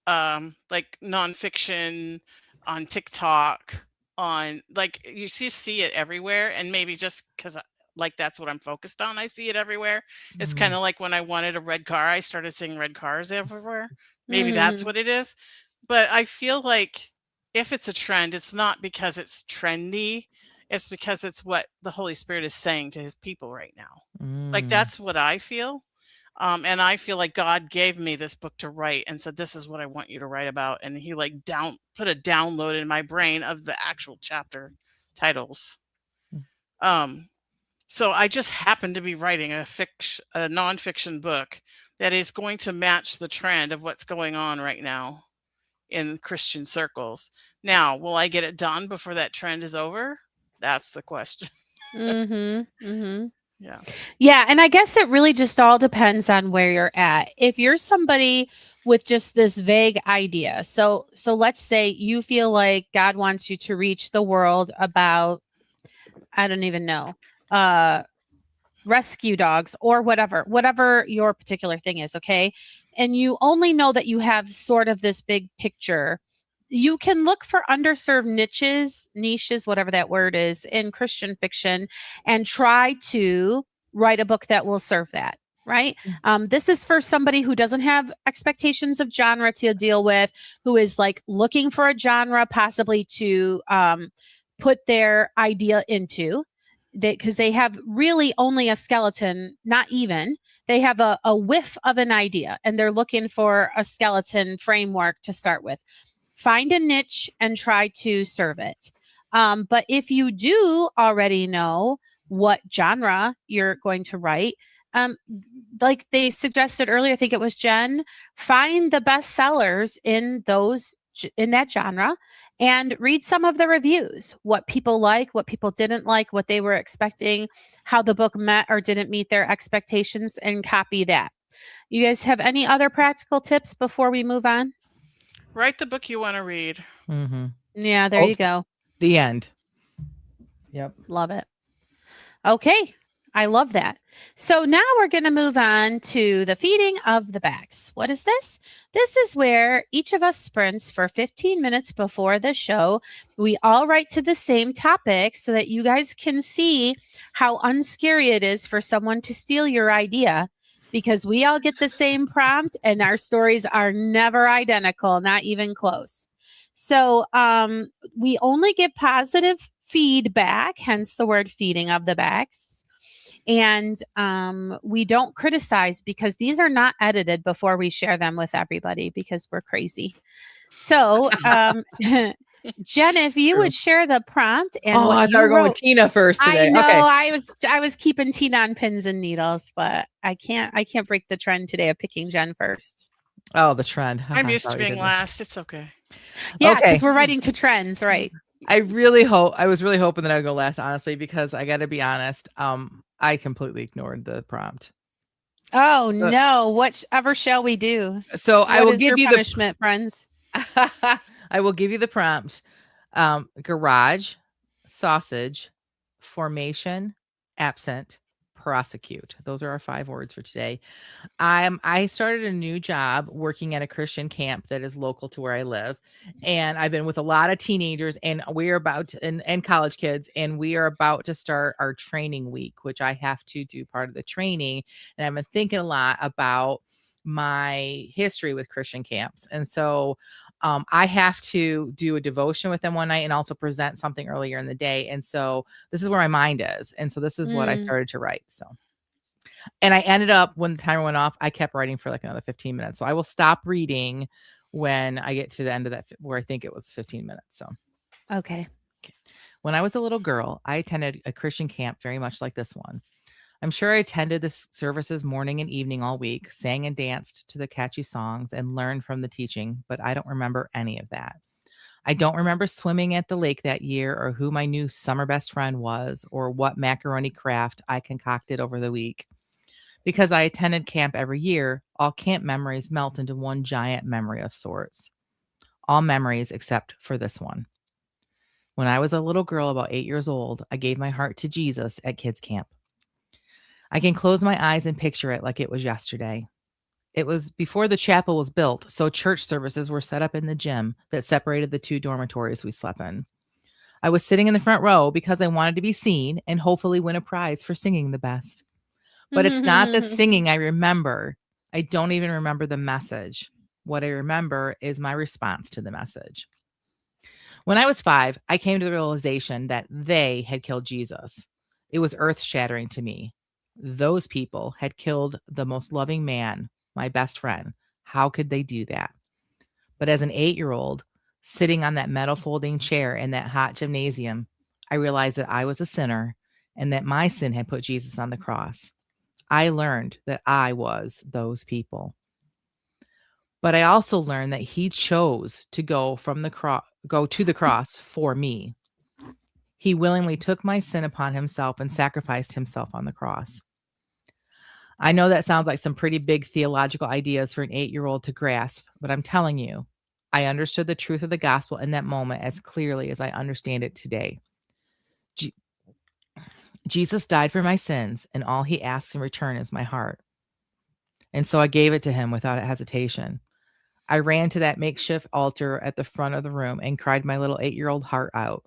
like nonfiction, on TikTok, on like you see it everywhere. And maybe just because like that's what I'm focused on, I see it everywhere. It's kind of like when I wanted a red car, I started seeing red cars everywhere. Maybe that's Mhm. what it is. But I feel like if it's a trend, it's not because it's trendy. It's because it's what the Holy Spirit is saying to his people right now. Like Mm. that's what I feel. And I feel like God gave me this book to write and said, this is what I want you to write about. And he like put a download in my brain of the actual chapter titles. So I just happen to be writing a nonfiction book that is going to match the trend of what's going on right now in Christian circles. Now, will I get it done before that trend is over? That's the question. Mhm. Mhm. Yeah. Yeah, and I guess it really just all depends on where you're at. If you're somebody with just this vague idea. So let's say you feel like God wants you to reach the world about, I don't even know, rescue dogs or whatever your particular thing is, okay? And you only know that you have sort of this big picture. You can look for underserved niches, whatever that word is, in Christian fiction and try to write a book that will serve that, right? This is for somebody who doesn't have expectations of genre to deal with, who is like looking for a genre possibly to put their idea into, because they have really only a skeleton, not even. They have a whiff of an idea and they're looking for a skeleton framework to start with. Find a niche and try to serve it. But if you do already know what genre you're going to write, like they suggested earlier, I think it was Jen, find the best sellers in that genre and read some of the reviews, what people like, what people didn't like, what they were expecting, how the book met or didn't meet their expectations, and copy that. You guys have any other practical tips before we move on? Write the book you want to read. Mm-hmm. Yeah, there you go. The end. Yep. Love it. Okay. I love that. So now we're going to move on to the feeding of the bags. What is this? This is where each of us sprints for 15 minutes before the show. We all write to the same topic so that you guys can see how unscary it is for someone to steal your idea, because we all get the same prompt and our stories are never identical, not even close. So we only get positive feedback, hence the word feeding of the bags. And we don't criticize, because these are not edited before we share them with everybody, because we're crazy. So, Jen, if you would share the prompt and what I thought we were you going with wrote. Tina first today. I know, Okay. I was keeping Tina on pins and needles, but I can't break the trend today of picking Jen first. Oh, the trend. I'm I used thought to we being did that. last. It's okay. Yeah, Okay. because we're writing to trends, right? I was really hoping that I would go last, honestly, because I got to be honest. I completely ignored the prompt. Oh no! Whatever shall we do? So I will give you punishment, friends. I will give you the prompt. Garage, sausage, formation, absent, prosecute. Those are our 5 words for today. I started a new job working at a Christian camp that is local to where I live. And I've been with a lot of teenagers, and and college kids, and we are about to start our training week, which I have to do part of the training. And I've been thinking a lot about my history with Christian camps. And so I have to do a devotion with them one night and also present something earlier in the day. And so this is where my mind is. And so this is what I started to write. So And I ended up, when the timer went off, I kept writing for like another 15 minutes. So I will stop reading when I get to the end of that, where I think it was 15 minutes. So Okay. when I was a little girl, I attended a Christian camp very much like this one. I'm sure I attended the services morning and evening all week, sang and danced to the catchy songs, and learned from the teaching, but I don't remember any of that. I don't remember swimming at the lake that year, or who my new summer best friend was, or what macaroni craft I concocted over the week. Because I attended camp every year, all camp memories melt into one giant memory of sorts. All memories except for this one. When I was a little girl about 8 years old, I gave my heart to Jesus at kids' camp. I can close my eyes and picture it like it was yesterday. It was before the chapel was built, so church services were set up in the gym that separated the two dormitories we slept in. I was sitting in the front row because I wanted to be seen and hopefully win a prize for singing the best. But it's not the singing I remember. I don't even remember the message. What I remember is my response to the message. When I was 5, I came to the realization that they had killed Jesus. It was earth-shattering to me. Those people had killed the most loving man, my best friend. How could they do that? But as an 8-year-old, sitting on that metal folding chair in that hot gymnasium, I realized that I was a sinner and that my sin had put Jesus on the cross. I learned that I was those people. But I also learned that he chose to go to the cross for me. He willingly took my sin upon himself and sacrificed himself on the cross. I know that sounds like some pretty big theological ideas for an 8-year-old to grasp, but I'm telling you, I understood the truth of the gospel in that moment as clearly as I understand it today. Jesus died for my sins, and all he asks in return is my heart. And so I gave it to him without hesitation. I ran to that makeshift altar at the front of the room and cried my little 8-year-old heart out.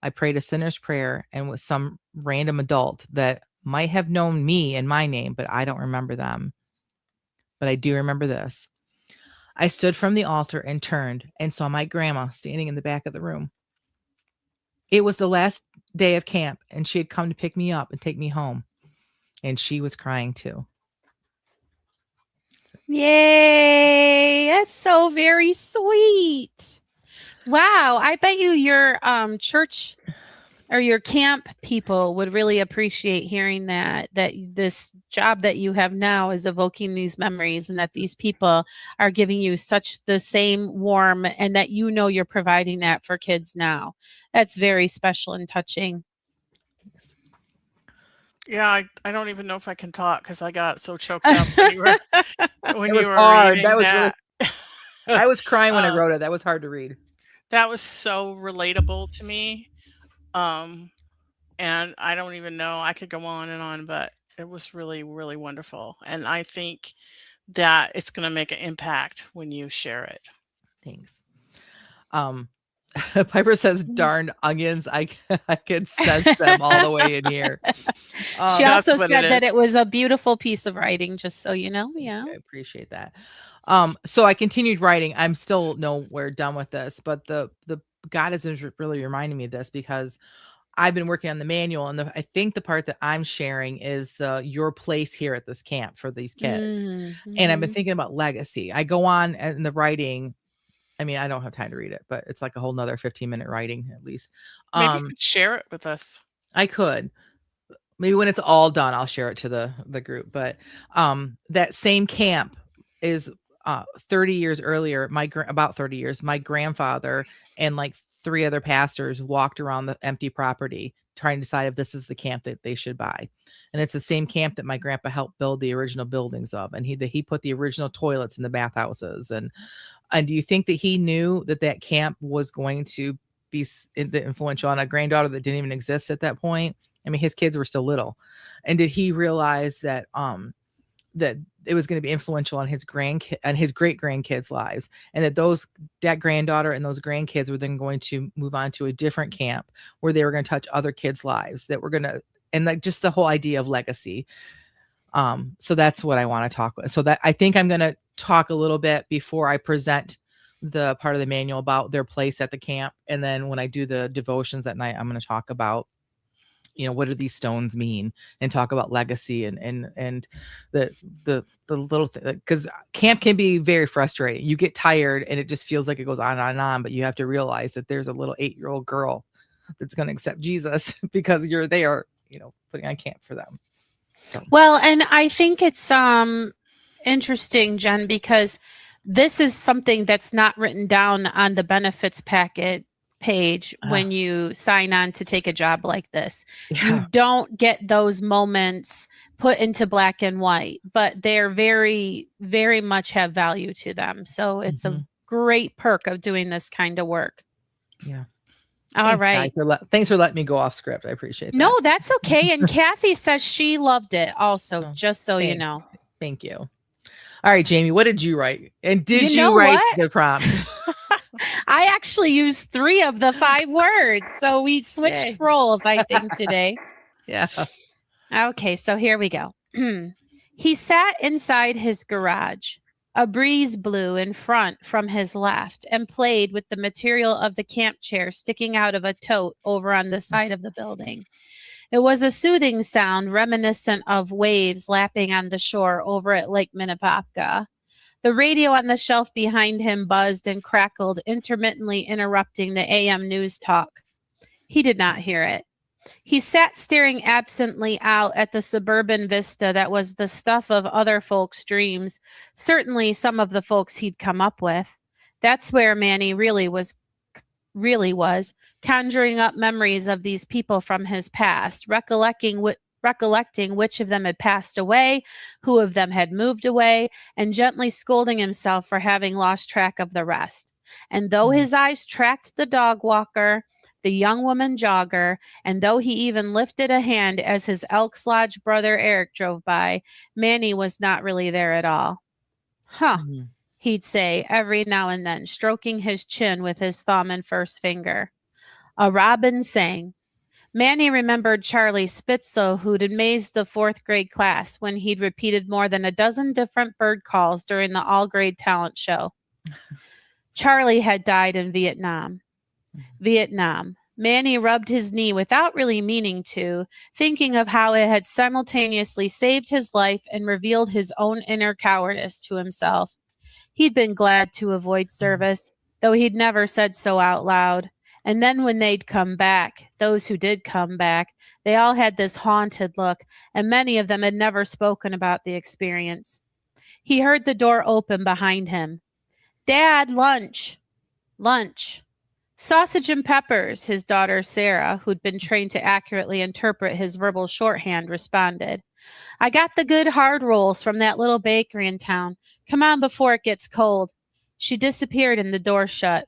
I prayed a sinner's prayer and with some random adult that might have known me and my name, but I don't remember them. But I do remember this. I stood from the altar and turned and saw my grandma standing in the back of the room. It was the last day of camp, and she had come to pick me up and take me home. And she was crying too. Yay! That's so very sweet. Wow. I bet you your church or your camp people would really appreciate hearing that this job that you have now is evoking these memories, and that these people are giving you such the same warm, and that you're providing that for kids now. That's very special and touching. Yeah, I don't even know if I can talk because I got so choked up when you were It was hard. reading That was that. I was crying when I Um, wrote it. That was hard to read. That was so relatable to me. And I don't even know. I could go on and on, but it was really, really wonderful. And I think that it's going to make an impact when you share it. Thanks. Piper says, darn onions. I could sense them all the way in here. She also That's what said it that is. it was a beautiful piece of writing, just so you know. Yeah. I appreciate that. So I continued writing. I'm still nowhere done with this, but the God is really reminding me of this because I've been working on the manual, and I think the part that I'm sharing is your place here at this camp for these kids. Mm-hmm. And I've been thinking about legacy. I go on in the writing. I mean, I don't have time to read it, but it's like a whole nother 15-minute writing at least. Maybe you could share it with us. I could. Maybe when it's all done, I'll share it to the group. But that same camp is 30 years earlier, about 30 years, my grandfather and like 3 other pastors walked around the empty property trying to decide if this is the camp that they should buy. And it's the same camp that my grandpa helped build the original buildings of. And he put the original toilets in the bathhouses. And do you think that he knew that camp was going to be influential on a granddaughter that didn't even exist at that point? I mean, his kids were still little. And did he realize that that it was going to be influential on his great grandkids' lives, and that granddaughter and those grandkids were then going to move on to a different camp where they were going to touch other kids' lives and like just the whole idea of legacy. So that's what I want to talk about. So that I think I'm going to talk a little bit before I present the part of the manual about their place at the camp. And then when I do the devotions at night, I'm going to talk about what do these stones mean, and talk about legacy and the little thing, because camp can be very frustrating. You get tired and it just feels like it goes on and on, but you have to realize that there's a little 8-year-old girl that's going to accept Jesus because you're there, putting on camp for them. So. Well, and I think it's interesting, Jen, because this is something that's not written down on the benefits packet page when you sign on to take a job like this. Yeah. You don't get those moments put into black and white, but they're very, very much have value to them. So it's a great perk of doing this kind of work. Yeah. All right. Thanks for letting me go off script. I appreciate that. No, that's okay. And Kathy says she loved it also, just so you know. Thank you. All right, Jamie, what did you write? And did you write the prompt? I actually used 3 of the 5 words. So we switched roles, I think, today. Yeah. Okay, so here we go. He sat inside his garage. A breeze blew in front from his left and played with the material of the camp chair sticking out of a tote over on the side of the building. It was a soothing sound reminiscent of waves lapping on the shore over at Lake Minnepacha. The radio on the shelf behind him buzzed and crackled, intermittently interrupting the AM news talk. He did not hear it. He sat staring absently out at the suburban vista that was the stuff of other folks' dreams, certainly some of the folks he'd come up with. That's where Manny really was, conjuring up memories of these people from his past, recollecting which of them had passed away, who of them had moved away, and gently scolding himself for having lost track of the rest. And though his eyes tracked the dog walker, the young woman jogger, and though he even lifted a hand as his Elks Lodge brother Eric drove by, Manny was not really there at all. Huh, he'd say every now and then, stroking his chin with his thumb and first finger. A robin sang. Manny remembered Charlie Spitzel, who'd amazed the 4th grade class when he'd repeated more than a dozen different bird calls during the all-grade talent show. Charlie had died in Vietnam. Manny rubbed his knee without really meaning to, thinking of how it had simultaneously saved his life and revealed his own inner cowardice to himself. He'd been glad to avoid service, though he'd never said so out loud. And then when they'd come back, those who did come back, they all had this haunted look, and many of them had never spoken about the experience. He heard the door open behind him. "Dad, lunch." "Lunch." "Sausage and peppers," his daughter Sarah, who'd been trained to accurately interpret his verbal shorthand, responded. "I got the good hard rolls from that little bakery in town. Come on before it gets cold." She disappeared and the door shut.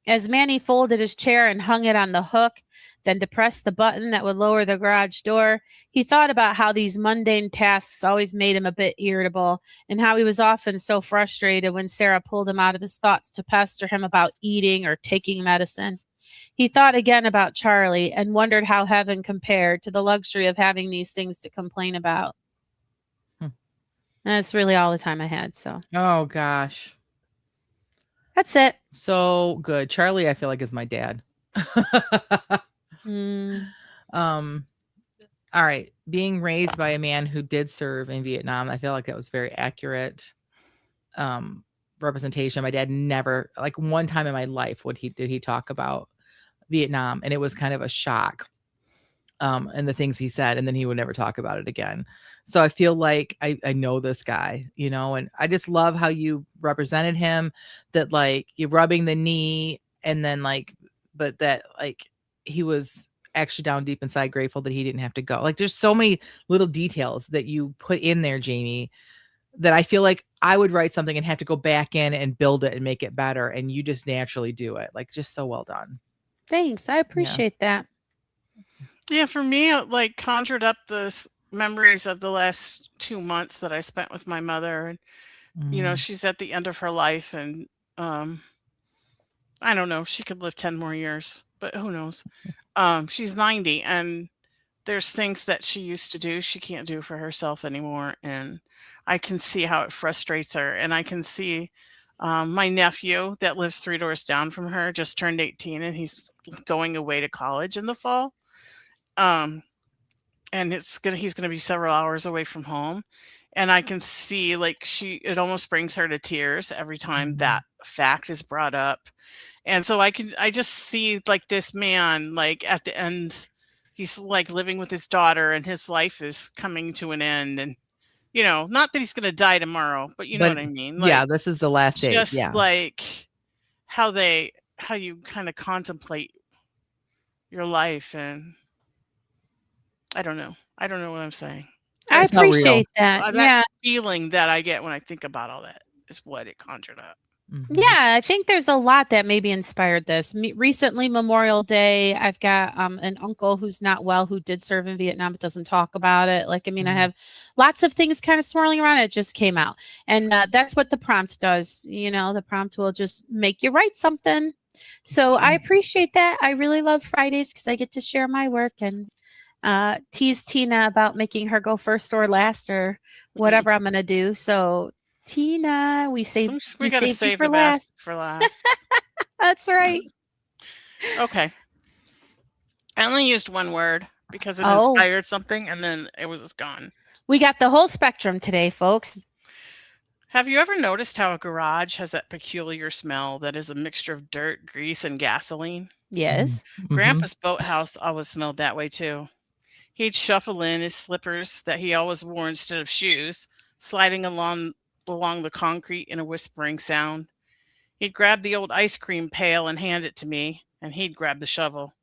As Manny folded his chair and hung it on the hook, then depressed the button that would lower the garage door, he thought about how these mundane tasks always made him a bit irritable, and how he was often so frustrated when Sarah pulled him out of his thoughts to pester him about eating or taking medicine. He thought again about Charlie and wondered how heaven compared to the luxury of having these things to complain about. That's really all the time I had, so. Oh, gosh. That's it. So good. Charlie, I feel like, is my dad. All right. Being raised by a man who did serve in Vietnam, I feel like that was very accurate representation. My dad never, like, one time in my life did he talk about Vietnam, and it was kind of a shock. And the things he said, and then he would never talk about it again. So I feel like I know this guy, and I just love how you represented him, that like you're rubbing the knee, and then but that he was actually down deep inside grateful that he didn't have to go. Like, there's so many little details that you put in there, Jamie, that I feel like I would write something and have to go back in and build it and make it better. And you just naturally do it. Like, just so well done. Thanks. I appreciate that. Yeah, for me, it conjured up the memories of the last 2 months that I spent with my mother. And, she's at the end of her life, and I don't know, she could live 10 more years, but who knows? She's 90, and there's things that she used to do she can't do for herself anymore. And I can see how it frustrates her. And I can see my nephew that lives 3 doors down from her just turned 18, and he's going away to college in the fall. Um, and he's gonna be several hours away from home. And I can see like it almost brings her to tears every time that fact is brought up. And so I just see like this man, like at the end, he's like living with his daughter and his life is coming to an end. And, not that he's going to die tomorrow, but you know But what I mean? yeah, Like, this is the last day. just Yeah. like how you kind of contemplate your life. And I don't know. I don't know what I'm saying. I It's not real. appreciate that. That Yeah. feeling that I get when I think about all that is what it conjured up. Mhm. Yeah, I think there's a lot that maybe inspired this. Recently, Memorial Day, I've got an uncle who's not well who did serve in Vietnam but doesn't talk about it. Like, I mean, I Mhm. have lots of things kind of swirling around. It just came out. And that's what the prompt does. The prompt will just make you write something. So I appreciate that. I really love Fridays because I get to share my work and tease Tina about making her go first or last or whatever I'm going to do. So Tina, we So saved we got to you save for the last. best for last. That's right. Okay. I only used one word because it Oh. inspired something and then it was gone. We got the whole spectrum today, folks. Have you ever noticed how a garage has that peculiar smell that is a mixture of dirt, grease, and gasoline? Yes. Mhm. Grandpa's boathouse always smelled that way too. He'd shuffle in his slippers that he always wore instead of shoes, sliding along the concrete in a whispering sound. He'd grab the old ice cream pail and hand it to me, and he'd grab the shovel.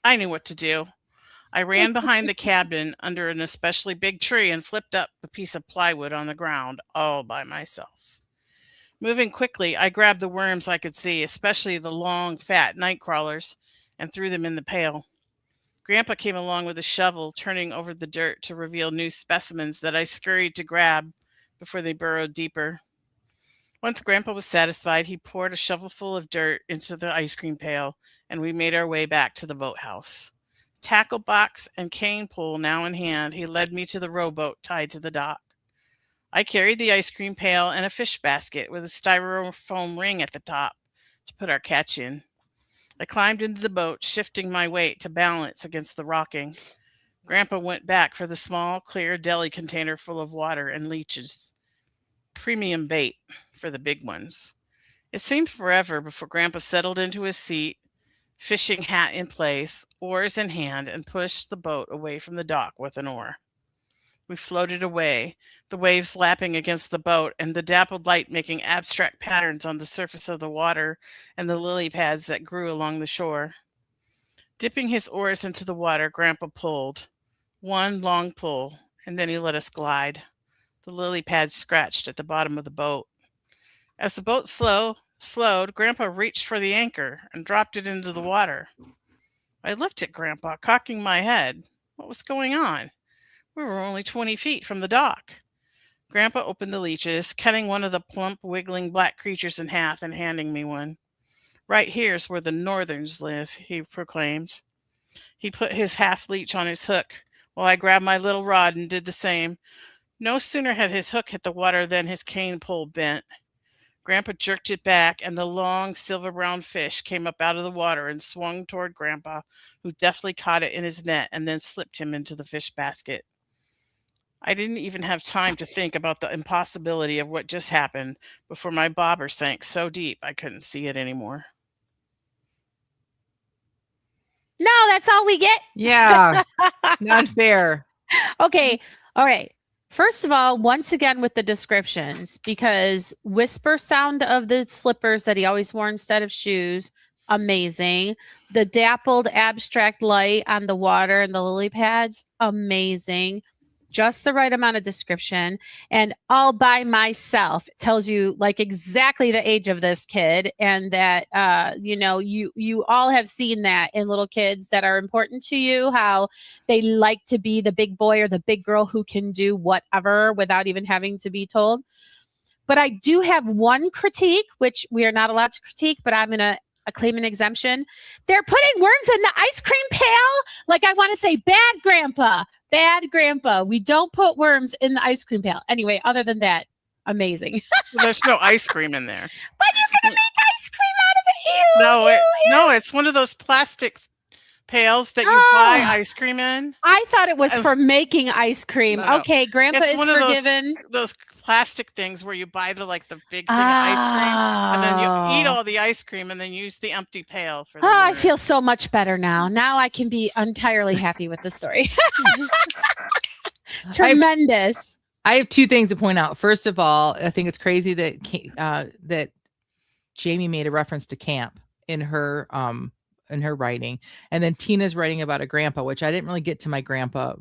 I knew what to do. I ran behind the cabin under an especially big tree and flipped up a piece of plywood on the ground all by myself. Moving quickly, I grabbed the worms I could see, especially the long, fat night crawlers, and threw them in the pail. Grandpa came along with a shovel, turning over the dirt to reveal new specimens that I scurried to grab before they burrowed deeper. Once Grandpa was satisfied, he poured a shovelful of dirt into the ice cream pail, and we made our way back to the boathouse. Tackle box and cane pole now in hand, he led me to the rowboat tied to the dock. I carried the ice cream pail and a fish basket with a styrofoam ring at the top to put our catch in. I climbed into the boat, shifting my weight to balance against the rocking. Grandpa went back for the small, clear deli container full of water and leeches. Premium bait for the big ones. It seemed forever before Grandpa settled into his seat, fishing hat in place, oars in hand, and pushed the boat away from the dock with an oar. We floated away, the waves lapping against the boat and the dappled light making abstract patterns on the surface of the water and the lily pads that grew along the shore. Dipping his oars into the water, Grandpa pulled. One long pull, and then he let us glide. The lily pads scratched at the bottom of the boat. As the boat slowed, Grandpa reached for the anchor and dropped it into the water. I looked at Grandpa, cocking my head. What was going on? We were only 20 feet from the dock. Grandpa opened the leeches, cutting one of the plump, wiggling black creatures in half and handing me one. Right here's where the Northerns live, he proclaimed. He put his half leech on his hook, while I grabbed my little rod and did the same. No sooner had his hook hit the water than his cane pole bent. Grandpa jerked it back, and the long, silver-brown fish came up out of the water and swung toward Grandpa, who deftly caught it in his net and then slipped him into the fish basket. I didn't even have time to think about the impossibility of what just happened before my bobber sank so deep I couldn't see it anymore. No, that's all we get. Yeah. Not fair. Okay. All right. First of all, once again with the descriptions, because whisper sound of the slippers that he always wore instead of shoes, amazing. The dappled abstract light on the water and the lily pads, amazing. Just the right amount of description, and all by myself. It tells you like exactly the age of this kid, and that you all have seen that in little kids that are important to you, how they like to be the big boy or the big girl who can do whatever without even having to be told. But I do have one critique, which we are not allowed to critique, but I'm gonna claim an exemption. They're putting worms in the ice cream pail. Like, I want to say, bad grandpa. We don't put worms in the ice cream pail. Anyway, other than that, amazing. There's no ice cream in there. But you're gonna make ice cream out of it. Ew, No, it's one of those plastic pails that you buy ice cream in. I thought it was for making ice cream. No. Okay, Grandpa It's is one of forgiven. those plastic things where you buy the big thing of ice cream, and then you eat all the ice cream, and then use the empty pail for the I water. feel so much better now. Now I can be entirely happy with the story. Tremendous. I have two things to point out. First of all, I think it's crazy that that Jamie made a reference to camp in her writing, and then Tina's writing about a grandpa, which I didn't really get to my grandpa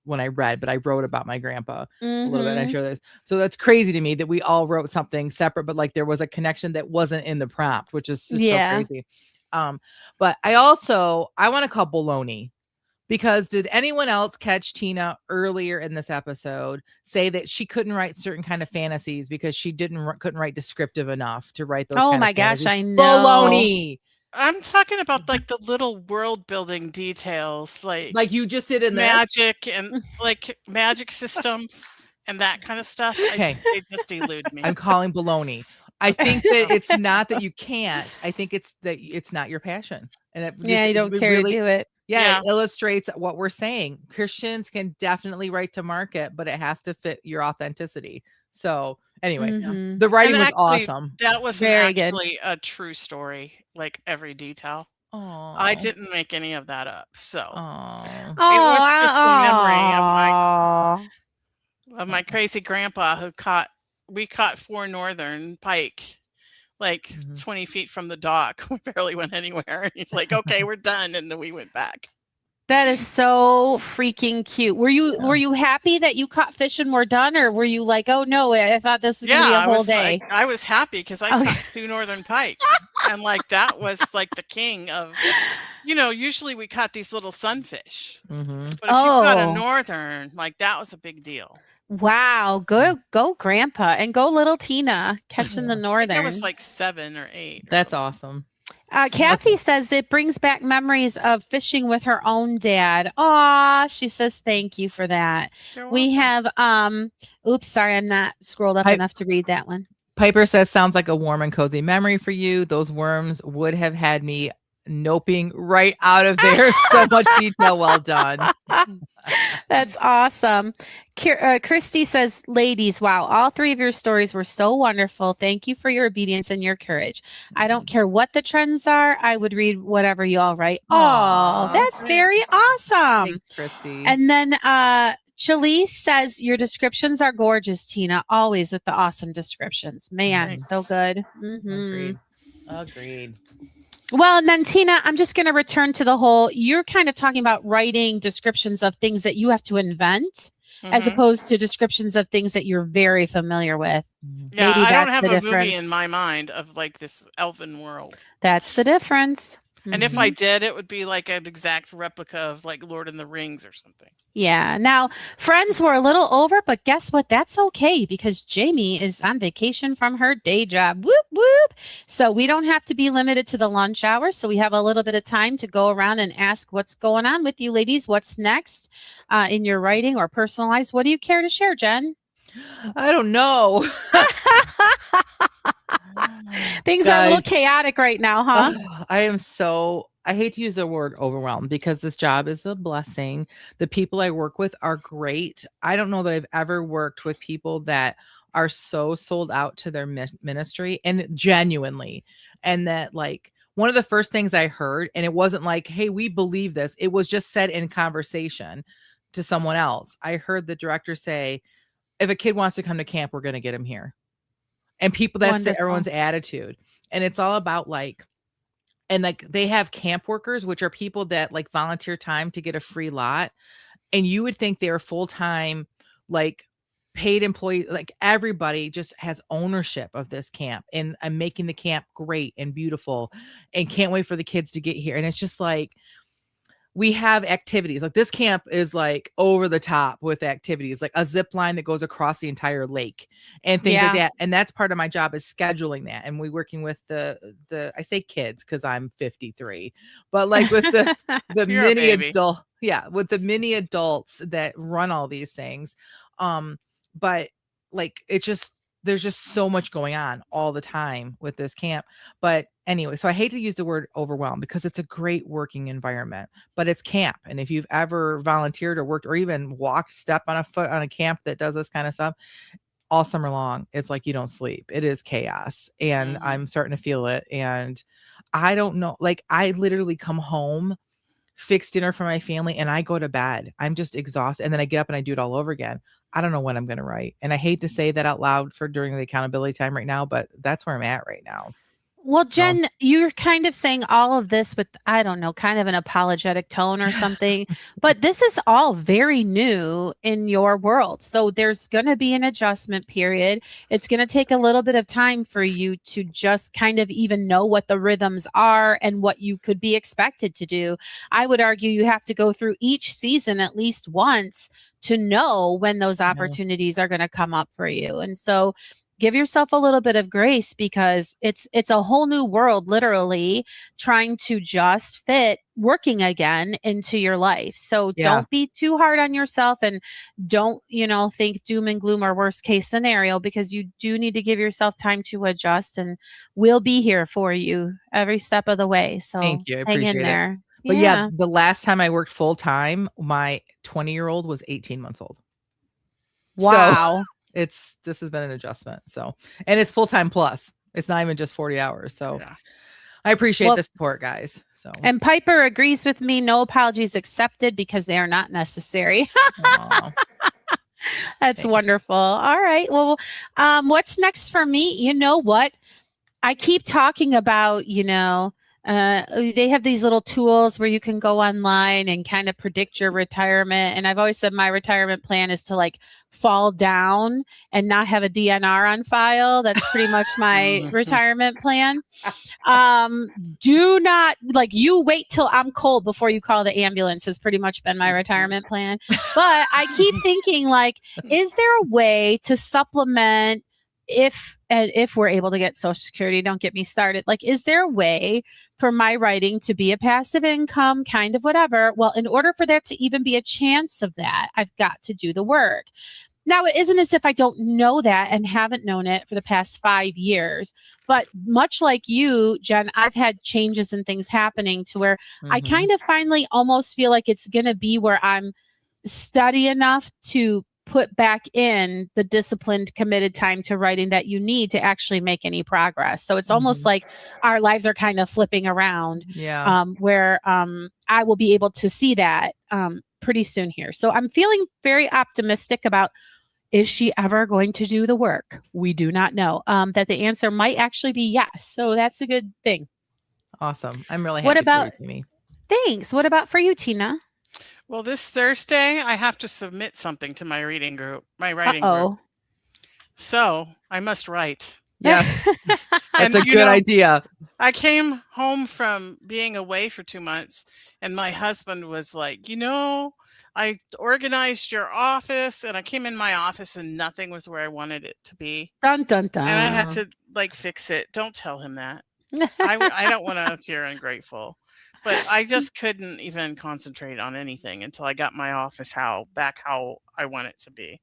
when I read, but I wrote about my grandpa a little bit. I share this, so that's crazy to me that we all wrote something separate, but like there was a connection that wasn't in the prompt, which is just so crazy. But I want to call baloney. Because did anyone else catch Tina earlier in this episode say that she couldn't write certain kind of fantasies because she couldn't write descriptive enough to write those? Oh my gosh, I know. Baloney. I'm talking about like the little world building details, like you just did in magic and like magic systems and that kind of stuff. Okay, they just elude me. I'm calling baloney. I think that it's not that you can't. I think it's that it's not your passion, and you don't care to do it. Yeah, it illustrates what we're saying. Christians can definitely write to market, but it has to fit your authenticity. So anyway, the writing was awesome. That was very actually good. A true story, like every detail. Aww. I didn't make any of that up. So it was just a memory of my crazy grandpa we caught 4 northern pike like 20 feet from the dock. We barely went anywhere. And he's like, okay, we're done. And then we went back. That is so freaking cute. Were you happy that you caught fish and were done? Or were you like, oh no, I thought this was going to be a whole day? I was happy because I caught 2 northern pikes. And like, that was like the king of, usually we caught these little sunfish. But if you caught a northern, like that was a big deal. Wow, go Grandpa and go little Tina catching the northern. There was like 7 or 8. That's awesome. Kathy says it brings back memories of fishing with her own dad. Aw, she says thank you for that. We have oops, sorry, I'm not scrolled up enough to read that one. Piper says sounds like a warm and cozy memory for you. Those worms would have had me noping right out of there. So much detail. Well done. That's awesome. Christy says, ladies, wow, all 3 of your stories were so wonderful. Thank you for your obedience and your courage. I don't care what the trends are. I would read whatever you all write. Oh, that's very awesome. Thanks, Christy. And then Shalise says, your descriptions are gorgeous, Tina. Always with the awesome descriptions. Man, Thanks. So good. Agreed. Well, and then Tina, I'm just going to return to the whole, you're kind of talking about writing descriptions of things that you have to invent as opposed to descriptions of things that you're very familiar with. Yeah, Maybe I don't that's have the a difference. movie in my mind of like this elven world. That's the difference. And if I did, it would be like an exact replica of like Lord of the Rings or something. Yeah. Now, friends, were a little over, but guess what? That's okay because Jamie is on vacation from her day job. Whoop, whoop. So we don't have to be limited to the lunch hour. So we have a little bit of time to go around and ask what's going on with you ladies. What's next in your writing or personal lives? What do you care to share, Jen? I don't know. Things are a little chaotic right now, huh? I hate to use the word overwhelmed because this job is a blessing. The people I work with are great. I don't know that I've ever worked with people that are so sold out to their ministry and genuinely. And that like one of the first things I heard, and it wasn't like, hey, we believe this. It was just said in conversation to someone else. I heard the director say, if a kid wants to come to camp, we're going to get him here. And people, that's everyone's attitude. And it's all about like, and like they have camp workers, which are people that like volunteer time to get a free lot. And you would think they're full-time, like paid employees, like everybody just has ownership of this camp and I'm making the camp great and beautiful and can't wait for the kids to get here. And it's just like, we have activities like this camp is like over the top with activities, like a zip line that goes across the entire lake and things like that. And that's part of my job is scheduling that. And we're working with the I say kids because I'm 53, but like with the mini adult, with the mini adults that run all these things. But like, it's just there's just so much going on all the time with this camp. But anyway, so I hate to use the word overwhelmed because it's a great working environment, but it's camp. And if you've ever volunteered or worked or even walked, step on a foot on a camp that does this kind of stuff all summer long, it's like you don't sleep. It is chaos. And I'm starting to feel it. And I don't know, like I literally come home, fix dinner for my family, and I go to bed. I'm just exhausted. And then I get up and I do it all over again. I don't know when I'm going to write. And I hate to say that out loud for during the accountability time right now, but that's where I'm at right now. Well, Jen, you're kind of saying all of this with, I don't know, kind of an apologetic tone or something, but this is all very new in your world. So there's going to be an adjustment period. It's going to take a little bit of time for you to just kind of even know what the rhythms are and what you could be expected to do. I would argue you have to go through each season at least once to know when those opportunities are going to come up for you. And so give yourself a little bit of grace because it's a whole new world, literally trying to just fit working again into your life. So don't be too hard on yourself and don't, think doom and gloom or worst case scenario, because you do need to give yourself time to adjust, and we'll be here for you every step of the way. So thank you. I hang appreciate in there. It. But the last time I worked full time, my 20-year-old was 18 months old. Wow. So, this has been an adjustment. So, and it's full-time plus, it's not even just 40 hours. So I appreciate the support, guys. So, and Piper agrees with me. No apologies accepted because they are not necessary. That's wonderful. All right. Well, what's next for me? You know what? I keep talking about, they have these little tools where you can go online and kind of predict your retirement. And I've always said my retirement plan is to like fall down and not have a DNR on file. That's pretty much my retirement plan. Do not you wait till I'm cold before you call the ambulance has pretty much been my retirement plan. But I keep thinking is there a way to supplement if we're able to get Social Security? Don't get me started. Is there a way for my writing to be a passive income, kind of whatever? Well, in order for there to even be a chance of that, I've got to do the work. Now, it isn't as if I don't know that and haven't known it for the past 5 years. But much like you, Jen, I've had changes and things happening to where I kind of finally almost feel like it's going to be where I'm steady enough to put back in the disciplined, committed time to writing that you need to actually make any progress. So it's almost like our lives are kind of flipping around, where I will be able to see that pretty soon here. So I'm feeling very optimistic about, is she ever going to do the work? We do not know. That the answer might actually be yes. So that's a good thing. Awesome. I'm really happy. What about me? Thanks. What about for you, Tina? Well, this Thursday, I have to submit something to my writing group. So I must write. Yeah, that's a good idea. I came home from being away for 2 months, and my husband was like, I organized your office, and I came in my office, and nothing was where I wanted it to be. Dun, dun, dun. And I had to fix it. Don't tell him that. I don't want to appear ungrateful. But I just couldn't even concentrate on anything until I got my office back how I want it to be.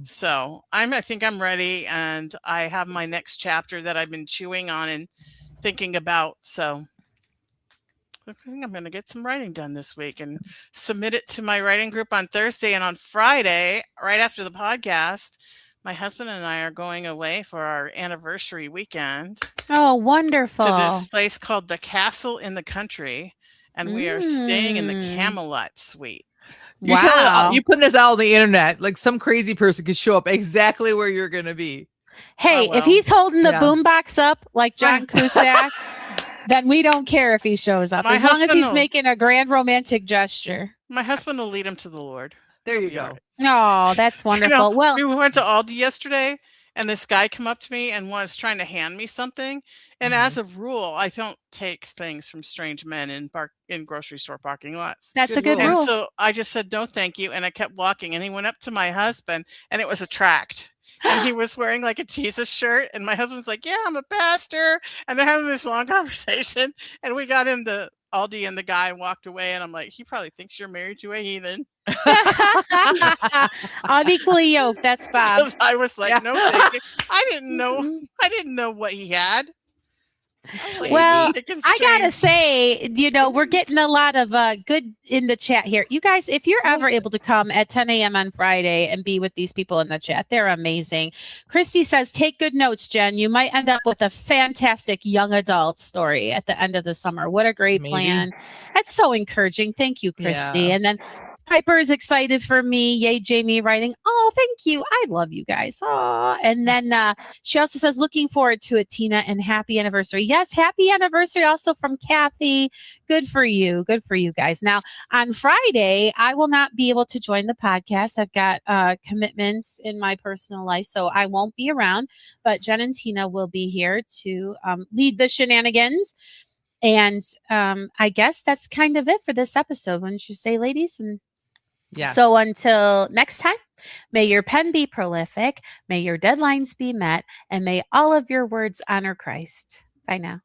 So I think I'm ready, and I have my next chapter that I've been chewing on and thinking about. So I think I'm going to get some writing done this week and submit it to my writing group on Thursday. And on Friday, right after the podcast, my husband and I are going away for our anniversary weekend. Oh, wonderful. To this place called the Castle in the Country. And we are staying in the Camelot Suite. You putting this out on the internet, like some crazy person could show up exactly where you're going to be. Hey, if he's holding the boombox up like John Cusack, then we don't care if he shows up. As long as he's making a grand romantic gesture. My husband will lead him to the Lord. There you go. Oh, that's wonderful. Well, we went to Aldi yesterday, and this guy came up to me and was trying to hand me something. And as a rule, I don't take things from strange men in grocery store parking lots. That's a good rule. And so I just said, no, thank you. And I kept walking, and he went up to my husband, and it was a tract. And he was wearing like a Jesus shirt. And my husband's like, yeah, I'm a pastor. And they're having this long conversation. And we got in the Aldi and the guy walked away, and I'm like, he probably thinks you're married to a heathen. Unequally yoked. That's Bob. Because I was like, Yeah. no, thank you. I didn't know what he had. I was like, Well, chicken I gotta strings. say, we're getting a lot of good in the chat here. You guys, if you're ever able to come at 10 a.m. on Friday and be with these people in the chat, they're amazing. Christy says, take good notes, Jen. You might end up with a fantastic young adult story at the end of the summer. What a great Maybe. plan. That's so encouraging. Thank you, Christy. Yeah. And then Piper is excited for me. Yay, Jamie writing. Oh, thank you. I love you guys. Oh, and then she also says, looking forward to it, Tina, and happy anniversary. Yes, happy anniversary also from Kathy. Good for you. Good for you guys. Now, on Friday, I will not be able to join the podcast. I've got commitments in my personal life, so I won't be around. But Jen and Tina will be here to lead the shenanigans. And I guess that's kind of it for this episode. Wouldn't you say, ladies? And Yeah. so until next time, may your pen be prolific, may your deadlines be met, and may all of your words honor Christ. Bye now.